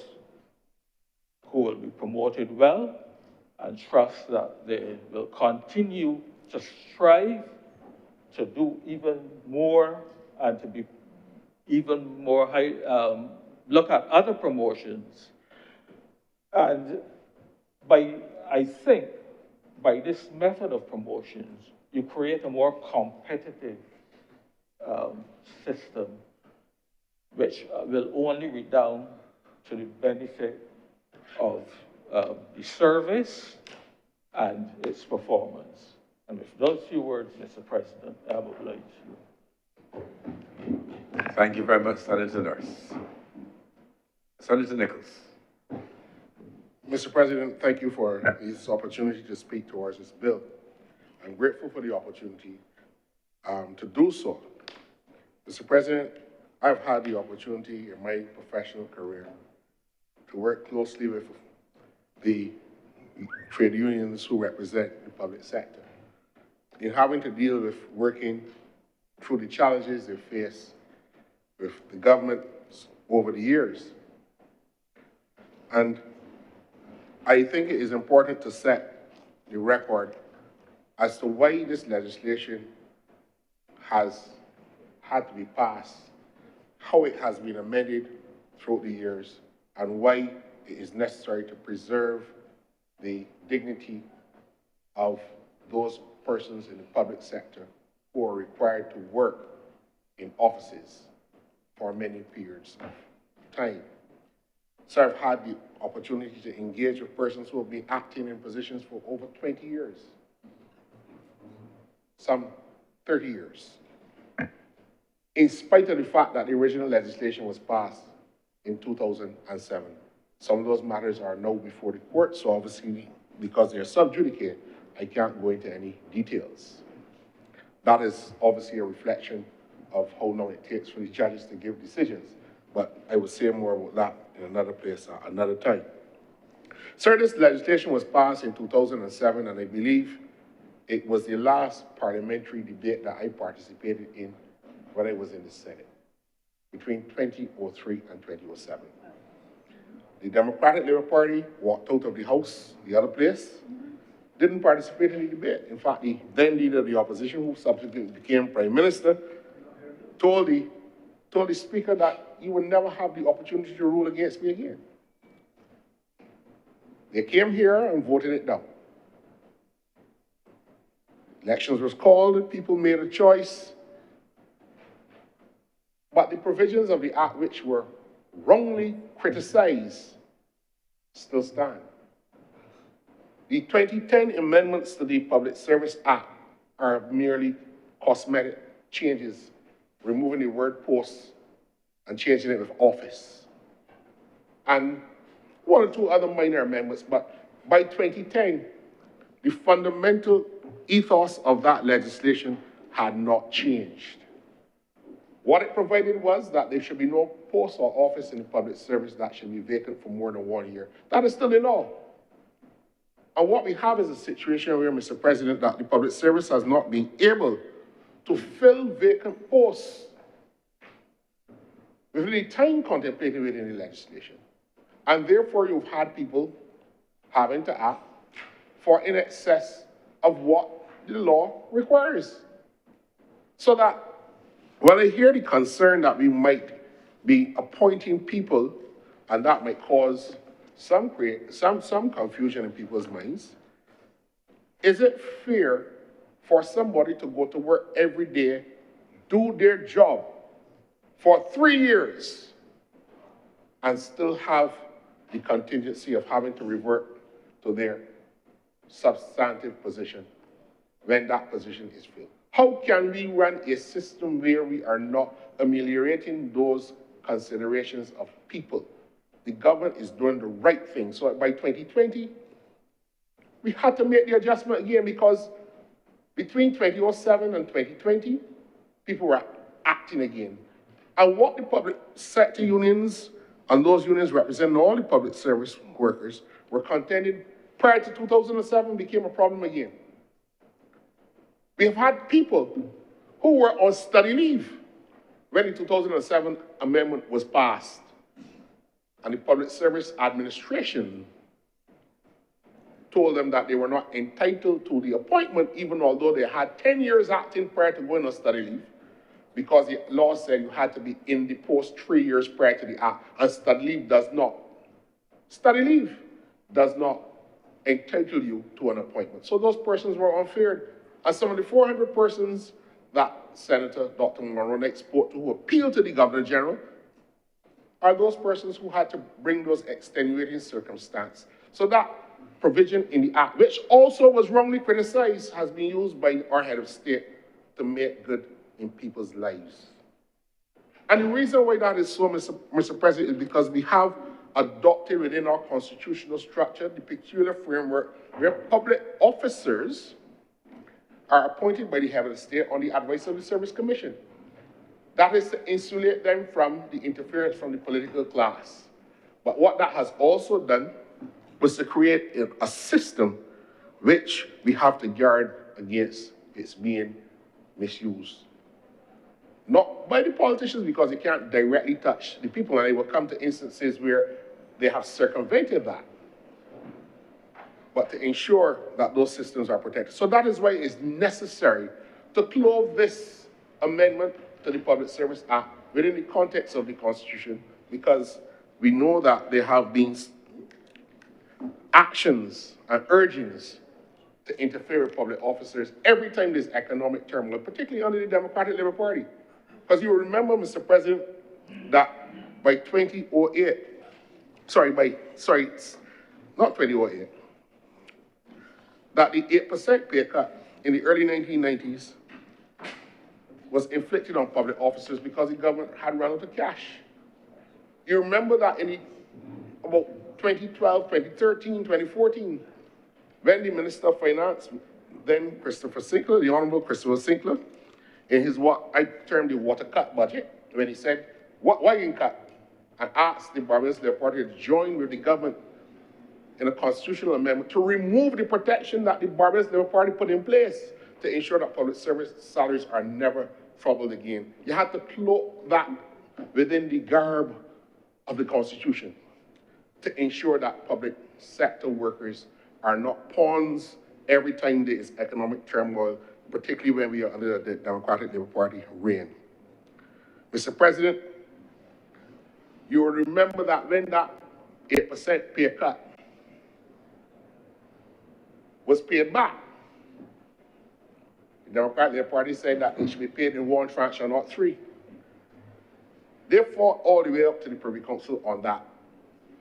who will be promoted well and trust that they will continue to strive to do even more and to be even more look at other promotions. And I think by this method of promotions, you create a more competitive system, which will only redound to the benefit of the service and its performance. And with those few words, Mr. President, I will oblige you. Thank you very much, Senator Nurse. Senator Nichols. Mr. President, thank you for this opportunity to speak towards this bill. I'm grateful for the opportunity to do so. Mr. President, I've had the opportunity in my professional career to work closely with the trade unions who represent the public sector in having to deal with working through the challenges they face with the government over the years. And I think it is important to set the record as to why this legislation has had to be passed, how it has been amended throughout the years, and why it is necessary to preserve the dignity of those persons in the public sector who are required to work in offices for many periods of time. So I've had the opportunity to engage with persons who have been acting in positions for over 20 years, some 30 years, in spite of the fact that the original legislation was passed in 2007. Some of those matters are now before the court, so obviously, because they're sub judice, I can't go into any details. That is obviously a reflection of how long it takes for the judges to give decisions, but I will say more about that in another place at another time. Sir, this legislation was passed in 2007, and I believe it was the last parliamentary debate that I participated in when I was in the Senate, between 2003 and 2007. The Democratic Labour Party walked out of the House, the other place, didn't participate in the debate. In fact, the then leader of the opposition, who subsequently became Prime Minister, told the Speaker that he would never have the opportunity to rule against me again. They came here and voted it down. Elections was called, people made a choice, but the provisions of the Act which were wrongly criticized still stand. The 2010 amendments to the Public Service Act are merely cosmetic changes, removing the word post and changing it with office. And one or two other minor amendments, but by 2010, the fundamental ethos of that legislation had not changed. What it provided was that there should be no post or office in the public service that should be vacant for more than 1 year. That is still in law. And what we have is a situation where, Mr. President, that the public service has not been able to fill vacant posts within the time contemplated within the legislation. And therefore, you've had people having to act for in excess of what the law requires. So that when I hear the concern that we might be appointing people, and that might cause some confusion in people's minds, is it fair for somebody to go to work every day, do their job for 3 years, and still have the contingency of having to revert to their substantive position when that position is filled? How can we run a system where we are not ameliorating those considerations of people? The government is doing the right thing. So by 2020, we had to make the adjustment again, because between 2007 and 2020, people were acting again. And what the public sector unions and those unions representing all the public service workers were contending prior to 2007 became a problem again. We have had people who were on study leave when the 2007 amendment was passed. And the Public Service Administration told them that they were not entitled to the appointment, even although they had 10 years acting prior to going on study leave, because the law said you had to be in the post 3 years prior to the act, and study leave does not. Study leave does not entitle you to an appointment. So those persons were unfared And some of the 400 persons that Senator Dr. Mulroney spoke to who appealed to the Governor General are those persons who had to bring those extenuating circumstances. So that provision in the Act, which also was wrongly criticized, has been used by our head of state to make good in people's lives. And the reason why that is so, Mr. President, is because we have adopted within our constitutional structure the peculiar framework where public officers are appointed by the head of the state on the advice of the Service Commission. That is to insulate them from the interference from the political class. But what that has also done was to create a system which we have to guard against its being misused. Not by the politicians, because they can't directly touch the people, and they will come to instances where they have circumvented that, but to ensure that those systems are protected. So that is why it's necessary to clothe this amendment to the Public Service Act within the context of the Constitution, because we know that there have been actions and urgings to interfere with public officers every time there's economic turmoil, particularly under the Democratic Labour Party. Because you will remember, Mr. President, that by 2008, not 2008, that the 8% pay cut in the early 1990s was inflicted on public officers because the government had run out of cash. You remember that in about 2012, 2013, 2014, when the Minister of Finance, then Christopher Sinclair, the Honorable Christopher Sinclair, in his what I termed the water cut budget, when he said, why you cut? And asked the Barbados Labour Party to join with the government in a constitutional amendment to remove the protection that the Barbados Labour Party put in place to ensure that public service salaries are never troubled again. You had to cloak that within the garb of the Constitution to ensure that public sector workers are not pawns every time there is economic turmoil, particularly when we are under the Democratic Labour Party reign. Mr. President, you will remember that when that 8% pay cut was paid back, the Democratic Labour Party said that it should be paid in one tranche and not three. They fought all the way up to the Privy Council on that.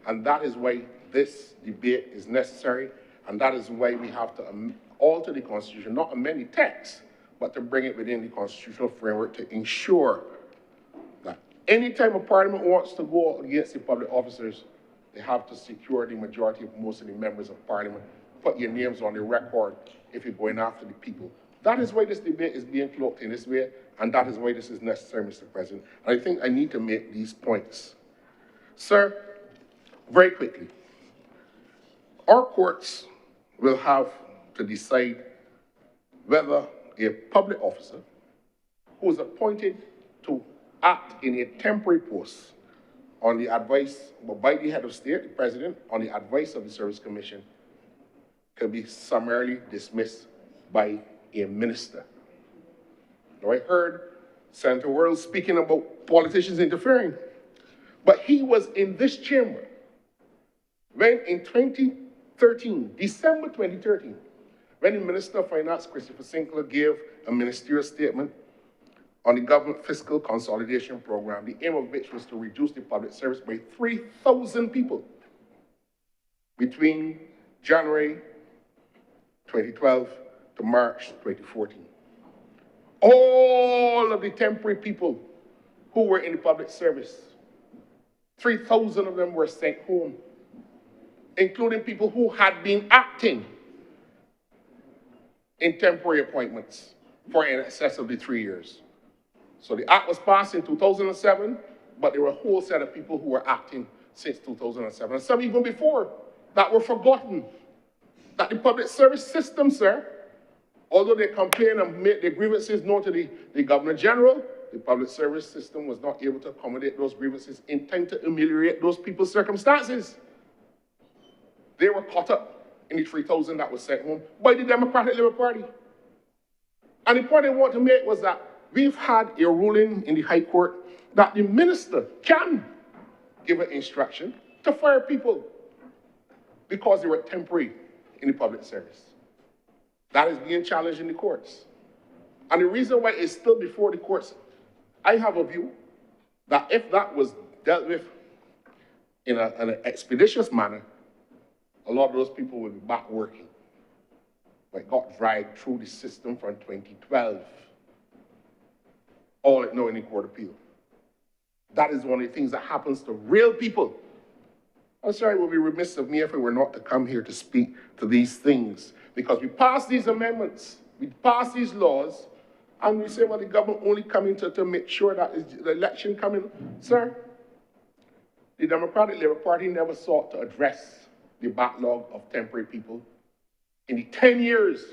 And that is why this debate is necessary, and that is why we have to alter the Constitution, not amend the text, but to bring it within the constitutional framework to ensure that any time a parliament wants to go against the public officers, they have to secure the majority of most of the members of parliament, put your names on the record if you're going after the people. That is why this debate is being cloaked in this way, and that is why this is necessary, Mr. President. And I think I need to make these points. Sir, very quickly, our courts will have to decide whether a public officer who is appointed to act in a temporary post on the advice by the head of state, the president, on the advice of the Service Commission, can be summarily dismissed by a minister. Now, I heard Senator Worrell speaking about politicians interfering, but he was in this chamber when in 2013, December 2013, when the Minister of Finance, Christopher Sinclair, gave a ministerial statement on the government fiscal consolidation program, the aim of which was to reduce the public service by 3,000 people between January 2012 to March 2014. All of the temporary people who were in the public service, 3,000 of them were sent home, including people who had been acting in temporary appointments for in excess of the 3 years. So the act was passed in 2007, but there were a whole set of people who were acting since 2007, and some even before that were forgotten. That the public service system, sir, although they complain and make their grievances known to the Governor General, the public service system was not able to accommodate those grievances in time to ameliorate those people's circumstances. They were caught up in the 3,000 that was sent home by the Democratic Labour Party. And the point I want to make was that we've had a ruling in the High Court that the minister can give an instruction to fire people because they were temporary in the public service. That is being challenged in the courts. And the reason why it's still before the courts, I have a view that if that was dealt with in an expeditious manner, a lot of those people will be back working. But it got dragged through the system from 2012. All it know in the court of appeal. That is one of the things that happens to real people. I'm sorry, it would be remiss of me if I were not to come here to speak to these things. Because we pass these amendments, we pass these laws, and we say, well, the government only coming to make sure that the election coming. Sir, the Democratic Labour Party never sought to address the backlog of temporary people in the 10 years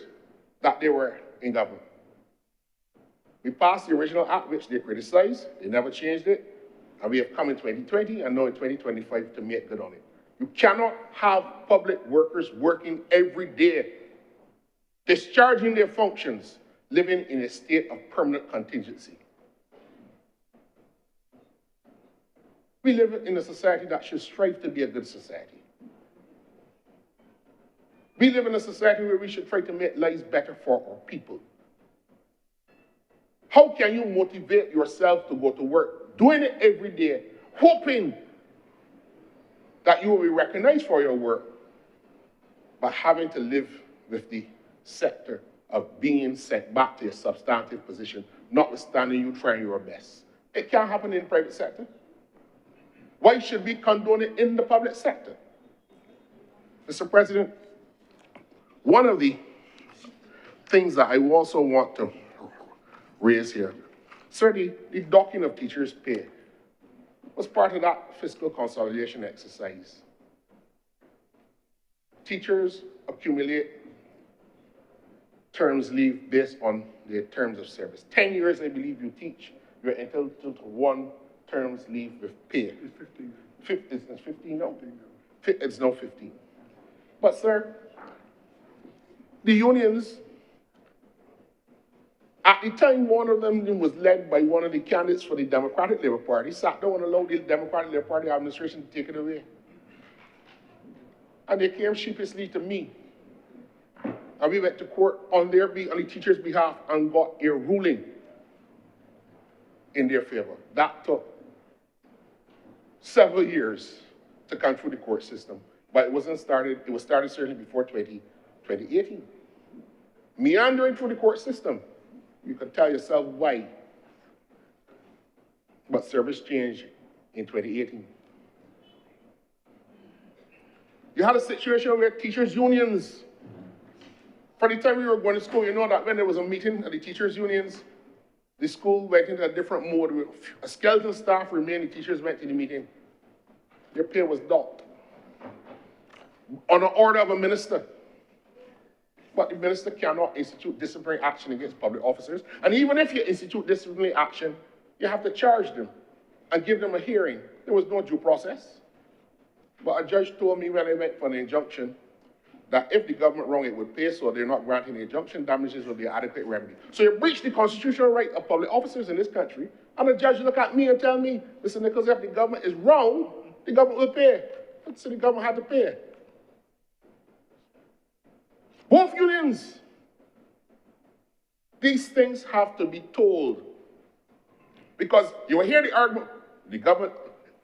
that they were in government. We passed the original act, which they criticized, they never changed it, and we have come in 2020 and now in 2025 to make good on it. You cannot have public workers working every day, discharging their functions, living in a state of permanent contingency. We live in a society that should strive to be a good society. We live in a society where we should try to make lives better for our people. How can you motivate yourself to go to work, doing it every day, hoping that you will be recognized for your work, but having to live with the sector of being sent back to your substantive position, notwithstanding you trying your best? It can't happen in the private sector. Why should we condone it in the public sector? Mr. President, one of the things that I also want to raise here, sir, the docking of teachers' pay was part of that fiscal consolidation exercise. Teachers accumulate terms leave based on their terms of service. 10 years, I believe, you teach, you're entitled to 1 terms leave with pay. It's 15. It's 15 now? It's now 15. But, sir, the unions, at the time, one of them was led by one of the candidates for the Democratic Labour Party, sat down and allowed the Democratic Labour Party administration to take it away. And they came sheepishly to me. And we went to court on the teachers' behalf and got a ruling in their favor. That took several years to come through the court system. But it was started certainly before 2018. Meandering through the court system. You can tell yourself why. But service changed in 2018. You had a situation where teachers' unions, for the time we were going to school, you know that when there was a meeting at the teachers' unions, the school went into a different mode. A skeleton staff remained, the teachers went to the meeting. Their pay was docked on an order of a minister. But the minister cannot institute disciplinary action against public officers. And even if you institute disciplinary action, you have to charge them and give them a hearing. There was no due process. But a judge told me when I went for an injunction that if the government wrong, it would pay, so they're not granting the injunction, damages will be an adequate remedy. So you breach the constitutional right of public officers in this country, and the judge look at me and tell me, Mr. Nichols, if the government is wrong, the government will pay. So the government had to pay. Both unions. These things have to be told. Because you will hear the argument, the government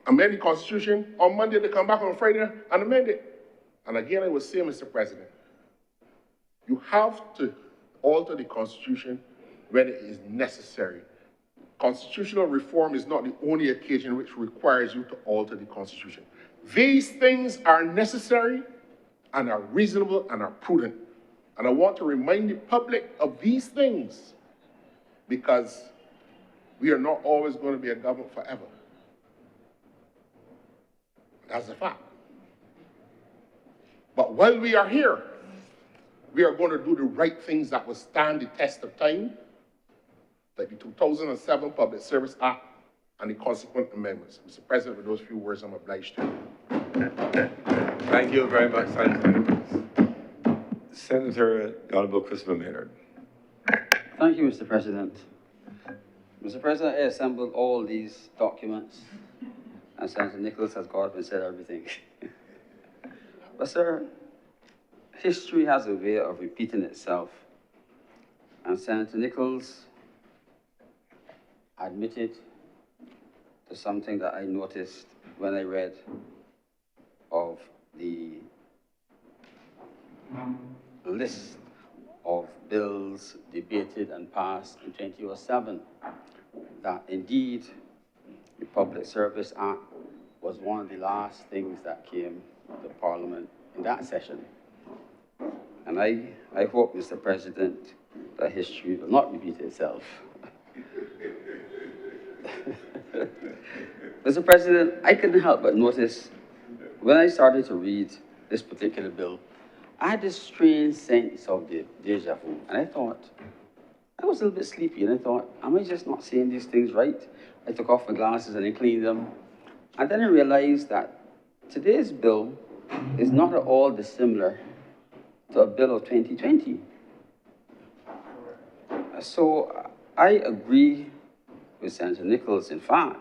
amend the Constitution, on Monday they come back on Friday and amend it. And again, I will say, Mr. President, you have to alter the Constitution when it is necessary. Constitutional reform is not the only occasion which requires you to alter the Constitution. These things are necessary and are reasonable and are prudent. And I want to remind the public of these things because we are not always going to be a government forever. That's a fact. But while we are here, we are going to do the right things that will stand the test of time, like the 2007 Public Service Act and the consequent amendments. Mr. President, with those few words, I'm obliged to. Thank you very much, Senator Honorable Christopher Maynard. Thank you, Mr. President. Mr. President, I assembled all these documents, and Senator Nichols has got up and said everything. But, sir, history has a way of repeating itself And Senator Nichols admitted to something that I noticed when I read of the list of bills debated and passed in 2007, that indeed the Public Service Act was one of the last things that came to Parliament in that session. And I hope, Mr. President, that history will not repeat itself. Mr. President, I couldn't help but notice when I started to read this particular bill, I had this strange sense of the deja vu. And I thought, I was a little bit sleepy, and I thought, am I just not saying these things right? I took off my glasses and I cleaned them. And then I realized that today's bill is not at all dissimilar to a bill of 2020. So I agree with Senator Nichols, in fact,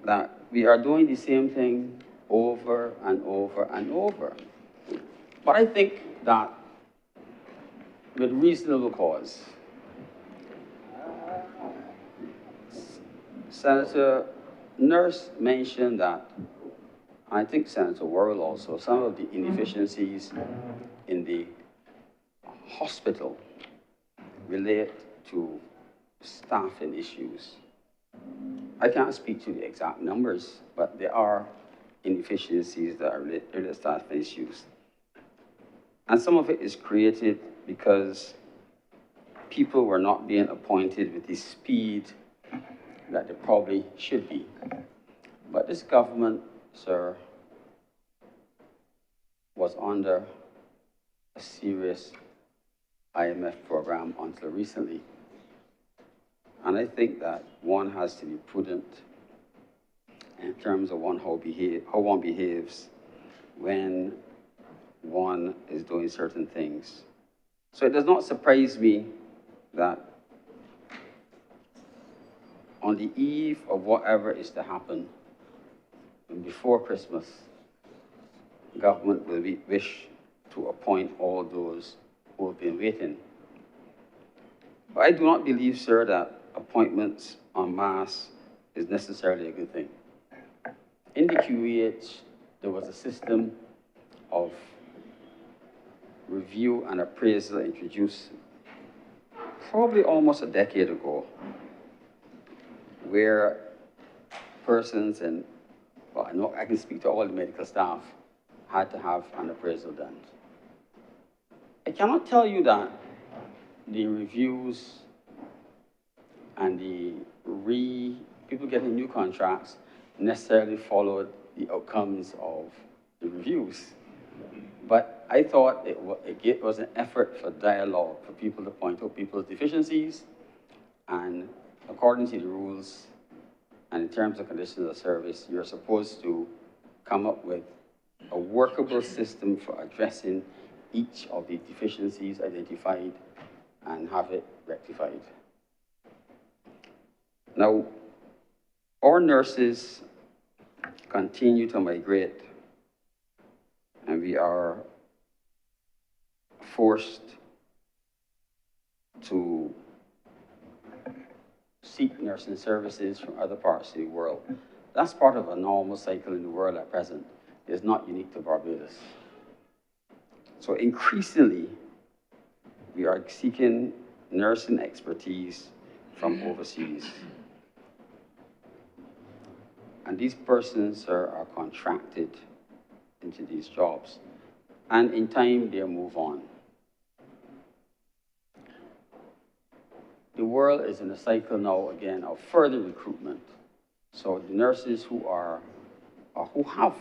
that we are doing the same thing over and over and over. But I think that with reasonable cause, Senator Nurse mentioned that, I think Senator Worrell also, some of the inefficiencies in the hospital relate to staffing issues. I can't speak to the exact numbers, but there are inefficiencies that are related to staffing issues. And some of it is created because people were not being appointed with the speed that they probably should be. But this government, sir, was under a serious IMF program until recently. And I think that one has to be prudent in terms of how one behaves when one is doing certain things. So it does not surprise me that on the eve of whatever is to happen, and before Christmas, government will wish to appoint all those who have been waiting. But I do not believe, sir, that appointments en masse is necessarily a good thing. In the QEH, there was a system of review and appraisal introduced probably almost a decade ago, where persons, and well, I know I can speak to all the medical staff, had to have an appraisal done. I cannot tell you that the reviews and the people getting new contracts necessarily followed the outcomes of the reviews. But I thought it was an effort for dialogue, for people to point out people's deficiencies, and according to the rules and in terms of conditions of service, you're supposed to come up with a workable system for addressing each of the deficiencies identified and have it rectified. Now, our nurses continue to migrate, and we are forced to seek nursing services from other parts of the world. That's part of a normal cycle in the world at present. It's not unique to Barbados. So increasingly, we are seeking nursing expertise from overseas. And these persons are contracted into these jobs. And in time, they move on. The world is in a cycle now, again, of further recruitment. So the nurses who have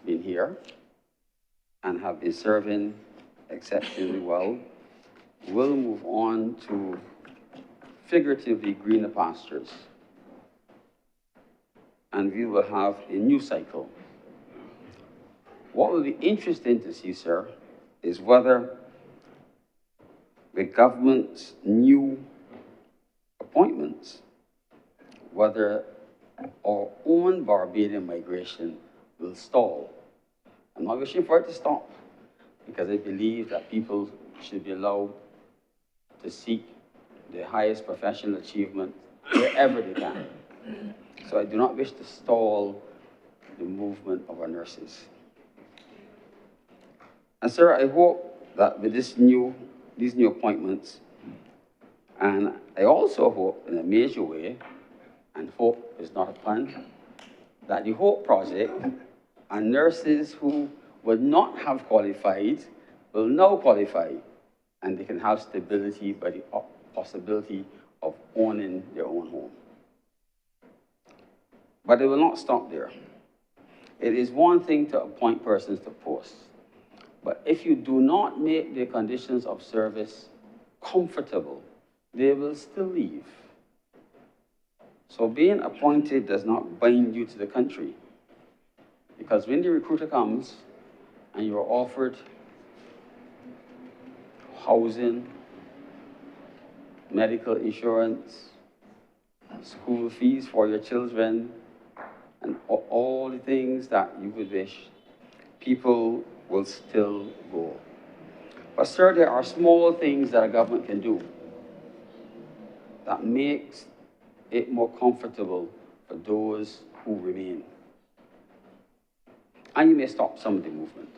been here and have been serving exceptionally well will move on to figuratively greener pastures. And we will have a new cycle. What will be interesting to see, sir, is whether the government's new appointments, whether our own Barbadian migration will stall. I'm not wishing for it to stop, because I believe that people should be allowed to seek their highest professional achievement wherever they can. So I do not wish to stall the movement of our nurses. And sir, I hope that with these new appointments, and I also hope in a major way, and hope is not a pun, that the HOPE project and nurses who would not have qualified will now qualify, and they can have stability by the possibility of owning their own home. But it will not stop there. It is one thing to appoint persons to posts, but if you do not make the conditions of service comfortable, they will still leave. So being appointed does not bind you to the country, because when the recruiter comes and you're offered housing, medical insurance, school fees for your children, and all the things that you would wish, people will still go. But sir, there are small things that a government can do that makes it more comfortable for those who remain. And you may stop some of the movement.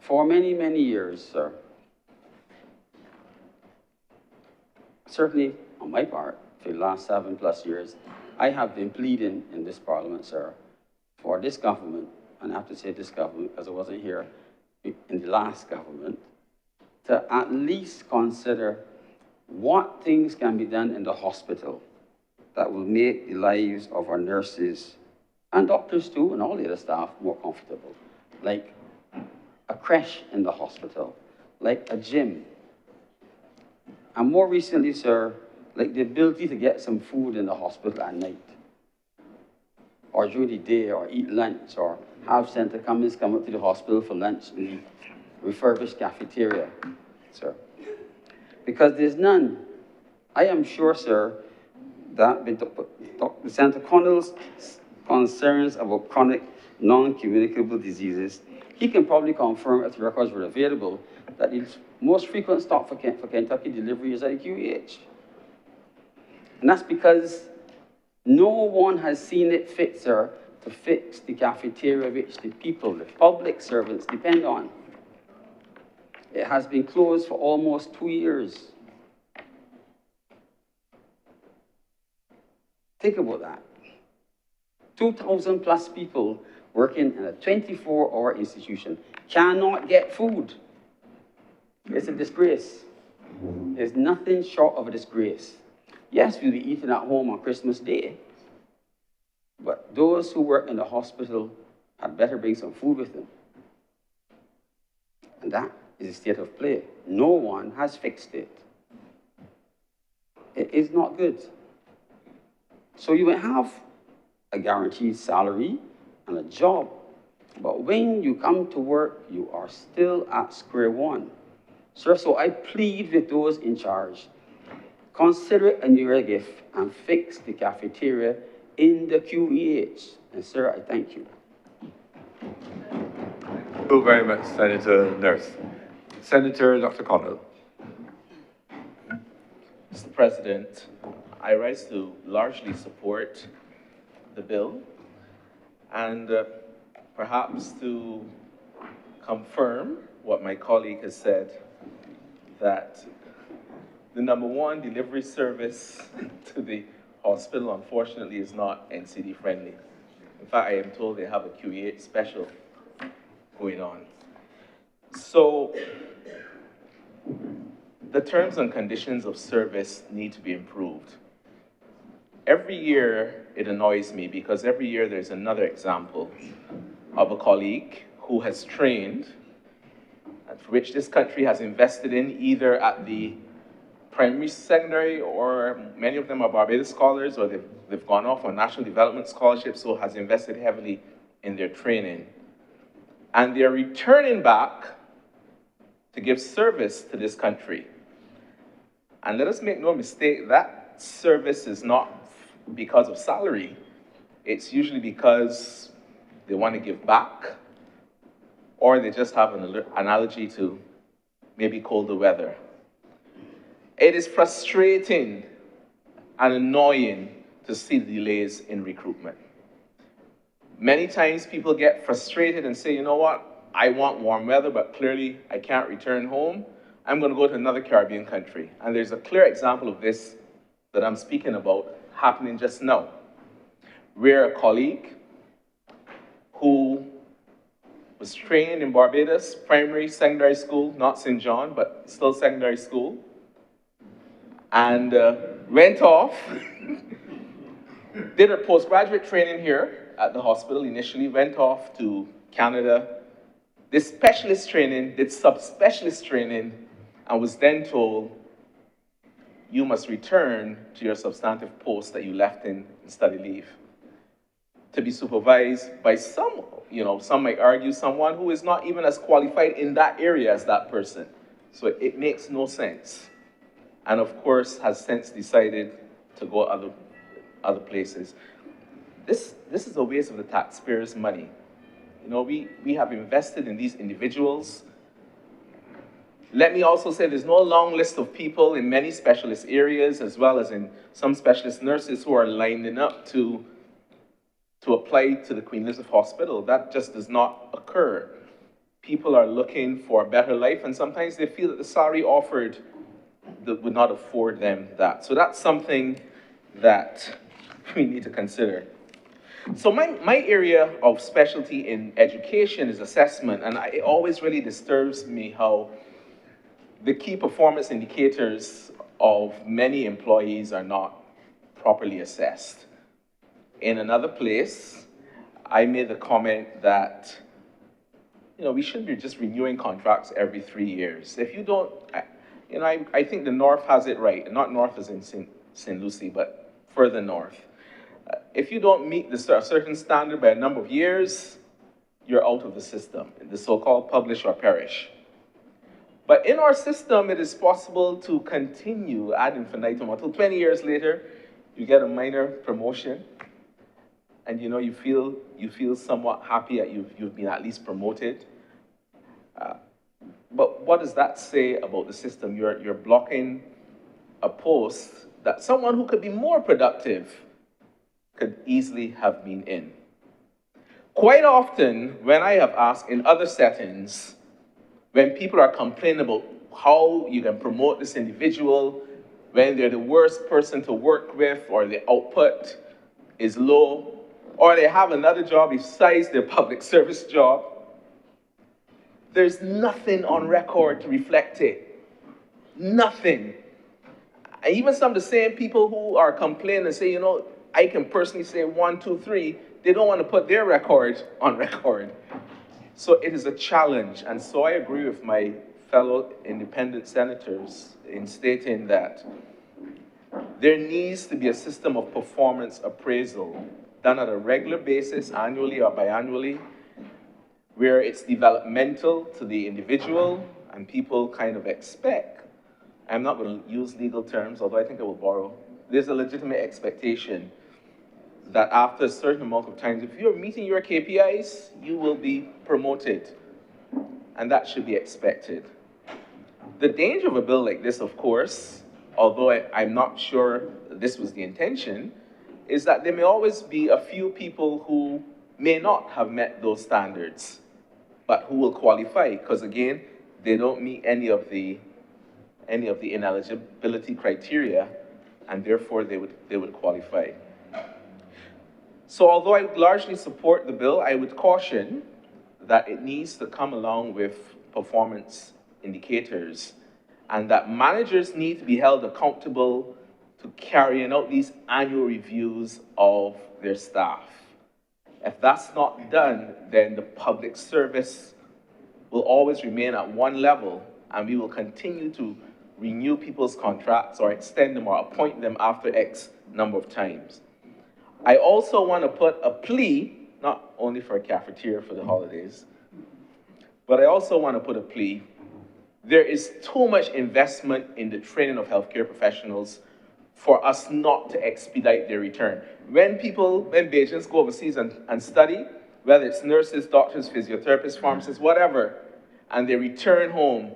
For many, many years, sir, certainly on my part, for the last 7+ years, I have been pleading in this parliament, sir, for this government, and I have to say this government because I wasn't here in the last government, to at least consider what things can be done in the hospital that will make the lives of our nurses and doctors too, and all the other staff more comfortable. Like a creche in the hospital, like a gym. And more recently, sir, like the ability to get some food in the hospital at night, or during the day, or eat lunch, or have Senator Cummings come up to the hospital for lunch in the refurbished cafeteria, sir. Because there's none. I am sure, sir, that with Dr. Senator Connell's concerns about chronic non-communicable diseases, he can probably confirm, if the records were available, that the most frequent stop for Kentucky delivery is at the QEH. And that's because no one has seen it fit, sir, to fix the cafeteria which the people, the public servants, depend on. It has been closed for almost 2 years. Think about that. 2,000+ people working in a 24-hour institution cannot get food. It's a disgrace. It's nothing short of a disgrace. Yes, we'll be eating at home on Christmas Day, but those who work in the hospital had better bring some food with them. And that is a state of play. No one has fixed it. It is not good. So you may have a guaranteed salary and a job, but when you come to work, you are still at square one. Sir, so I plead with those in charge, consider it a New Year gift and fix the cafeteria in the QEH. And sir, I thank you. Thank you very much, Senator Nurse. Senator Dr. Connell. Mr. President, I rise to largely support the bill and perhaps to confirm what my colleague has said, that the #1 delivery service to the hospital, unfortunately, is not NCD friendly. In fact, I am told they have a QEH special going on. So the terms and conditions of service need to be improved. Every year, it annoys me because every year there's another example of a colleague who has trained, and for which this country has invested in, either at the primary, secondary, or many of them are Barbados scholars, or they've gone off on national development scholarships, so has invested heavily in their training. And they're returning back to give service to this country. And let us make no mistake, that service is not because of salary. It's usually because they want to give back, or they just have an allergy to maybe colder weather. It is frustrating and annoying to see the delays in recruitment. Many times people get frustrated and say, you know what, I want warm weather, but clearly I can't return home. I'm going to go to another Caribbean country. And there's a clear example of this that I'm speaking about happening just now. We're a colleague who was trained in Barbados, primary, secondary school, not St. John, but still secondary school, and went off, did her postgraduate training here at the hospital initially, went off to Canada, did specialist training, did subspecialist training, and was then told, you must return to your substantive post that you left in study leave, to be supervised by some might argue someone who is not even as qualified in that area as that person. So it makes no sense. And of course, has since decided to go other places. This is a waste of the taxpayers' money. You know, we have invested in these individuals. Let me also say there's no long list of people in many specialist areas, as well as in some specialist nurses who are lining up to apply to the Queen Elizabeth Hospital. That just does not occur. People are looking for a better life, and sometimes they feel that the salary offered would not afford them that. So that's something that we need to consider. So my area of specialty in education is assessment, and it always really disturbs me how the key performance indicators of many employees are not properly assessed. In another place, I made the comment that, we shouldn't be just renewing contracts every 3 years. If you don't, I think the North has it right, not North as in St. Lucie, but further north. If you don't meet a certain standard by a number of years, you're out of the system, the so-called publish or perish. But in our system, it is possible to continue ad infinitum until 20 years later, you get a minor promotion, and you feel somewhat happy that you've been at least promoted. But what does that say about the system? You're blocking a post that someone who could be more productive could easily have been in. Quite often, when I have asked in other settings, when people are complaining about how you can promote this individual, when they're the worst person to work with, or the output is low, or they have another job besides their public service job, there's nothing on record to reflect it. Nothing. And even some of the same people who are complaining and say, I can personally say 1, 2, 3, they don't want to put their record on record. So it is a challenge. And so I agree with my fellow independent senators in stating that there needs to be a system of performance appraisal done on a regular basis, annually or biannually, where it's developmental to the individual and people kind of expect. I'm not going to use legal terms, although I think I will borrow. There's a legitimate expectation that after a certain amount of time, if you're meeting your KPIs, you will be promoted. And that should be expected. The danger of a bill like this, of course, although I'm not sure this was the intention, is that there may always be a few people who may not have met those standards, but who will qualify, because again, they don't meet any of the ineligibility criteria, and therefore they would qualify. So although I would largely support the bill, I would caution that it needs to come along with performance indicators, and that managers need to be held accountable to carrying out these annual reviews of their staff. If that's not done, then the public service will always remain at one level, and we will continue to renew people's contracts or extend them or appoint them after X number of times. I also want to put a plea, not only for a cafeteria for the holidays, but I also want to put a plea. There is too much investment in the training of healthcare professionals for us not to expedite their return. When Bajans go overseas and study, whether it's nurses, doctors, physiotherapists, pharmacists, whatever, and they return home,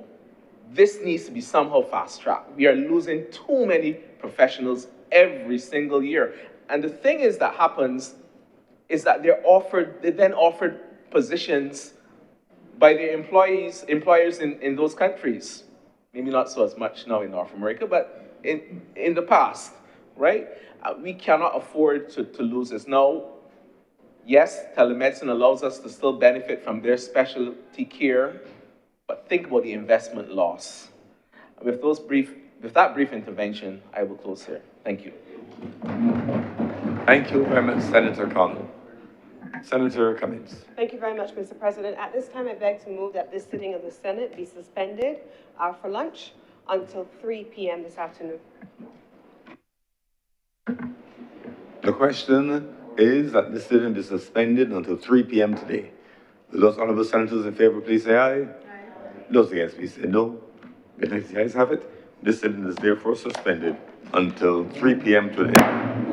this needs to be somehow fast-tracked. We are losing too many professionals every single year. And the thing is that happens is that they then offered positions by their employers in those countries. Maybe not so as much now in North America, but in the past, right? We cannot afford to lose this. Now, yes, telemedicine allows us to still benefit from their specialty care, but think about the investment loss. With that brief intervention, I will close here. Thank you. Thank you very much, Senator Connell. Senator Cummings. Thank you very much, Mr. President. At this time, I beg to move that this sitting of the Senate be suspended for lunch until 3 p.m. this afternoon. The question is that this sitting be suspended until 3 p.m. today. Those honorable senators in favor, please say aye. Aye. Those against, please say no. The ayes have it. This sitting is therefore suspended until 3 p.m. today.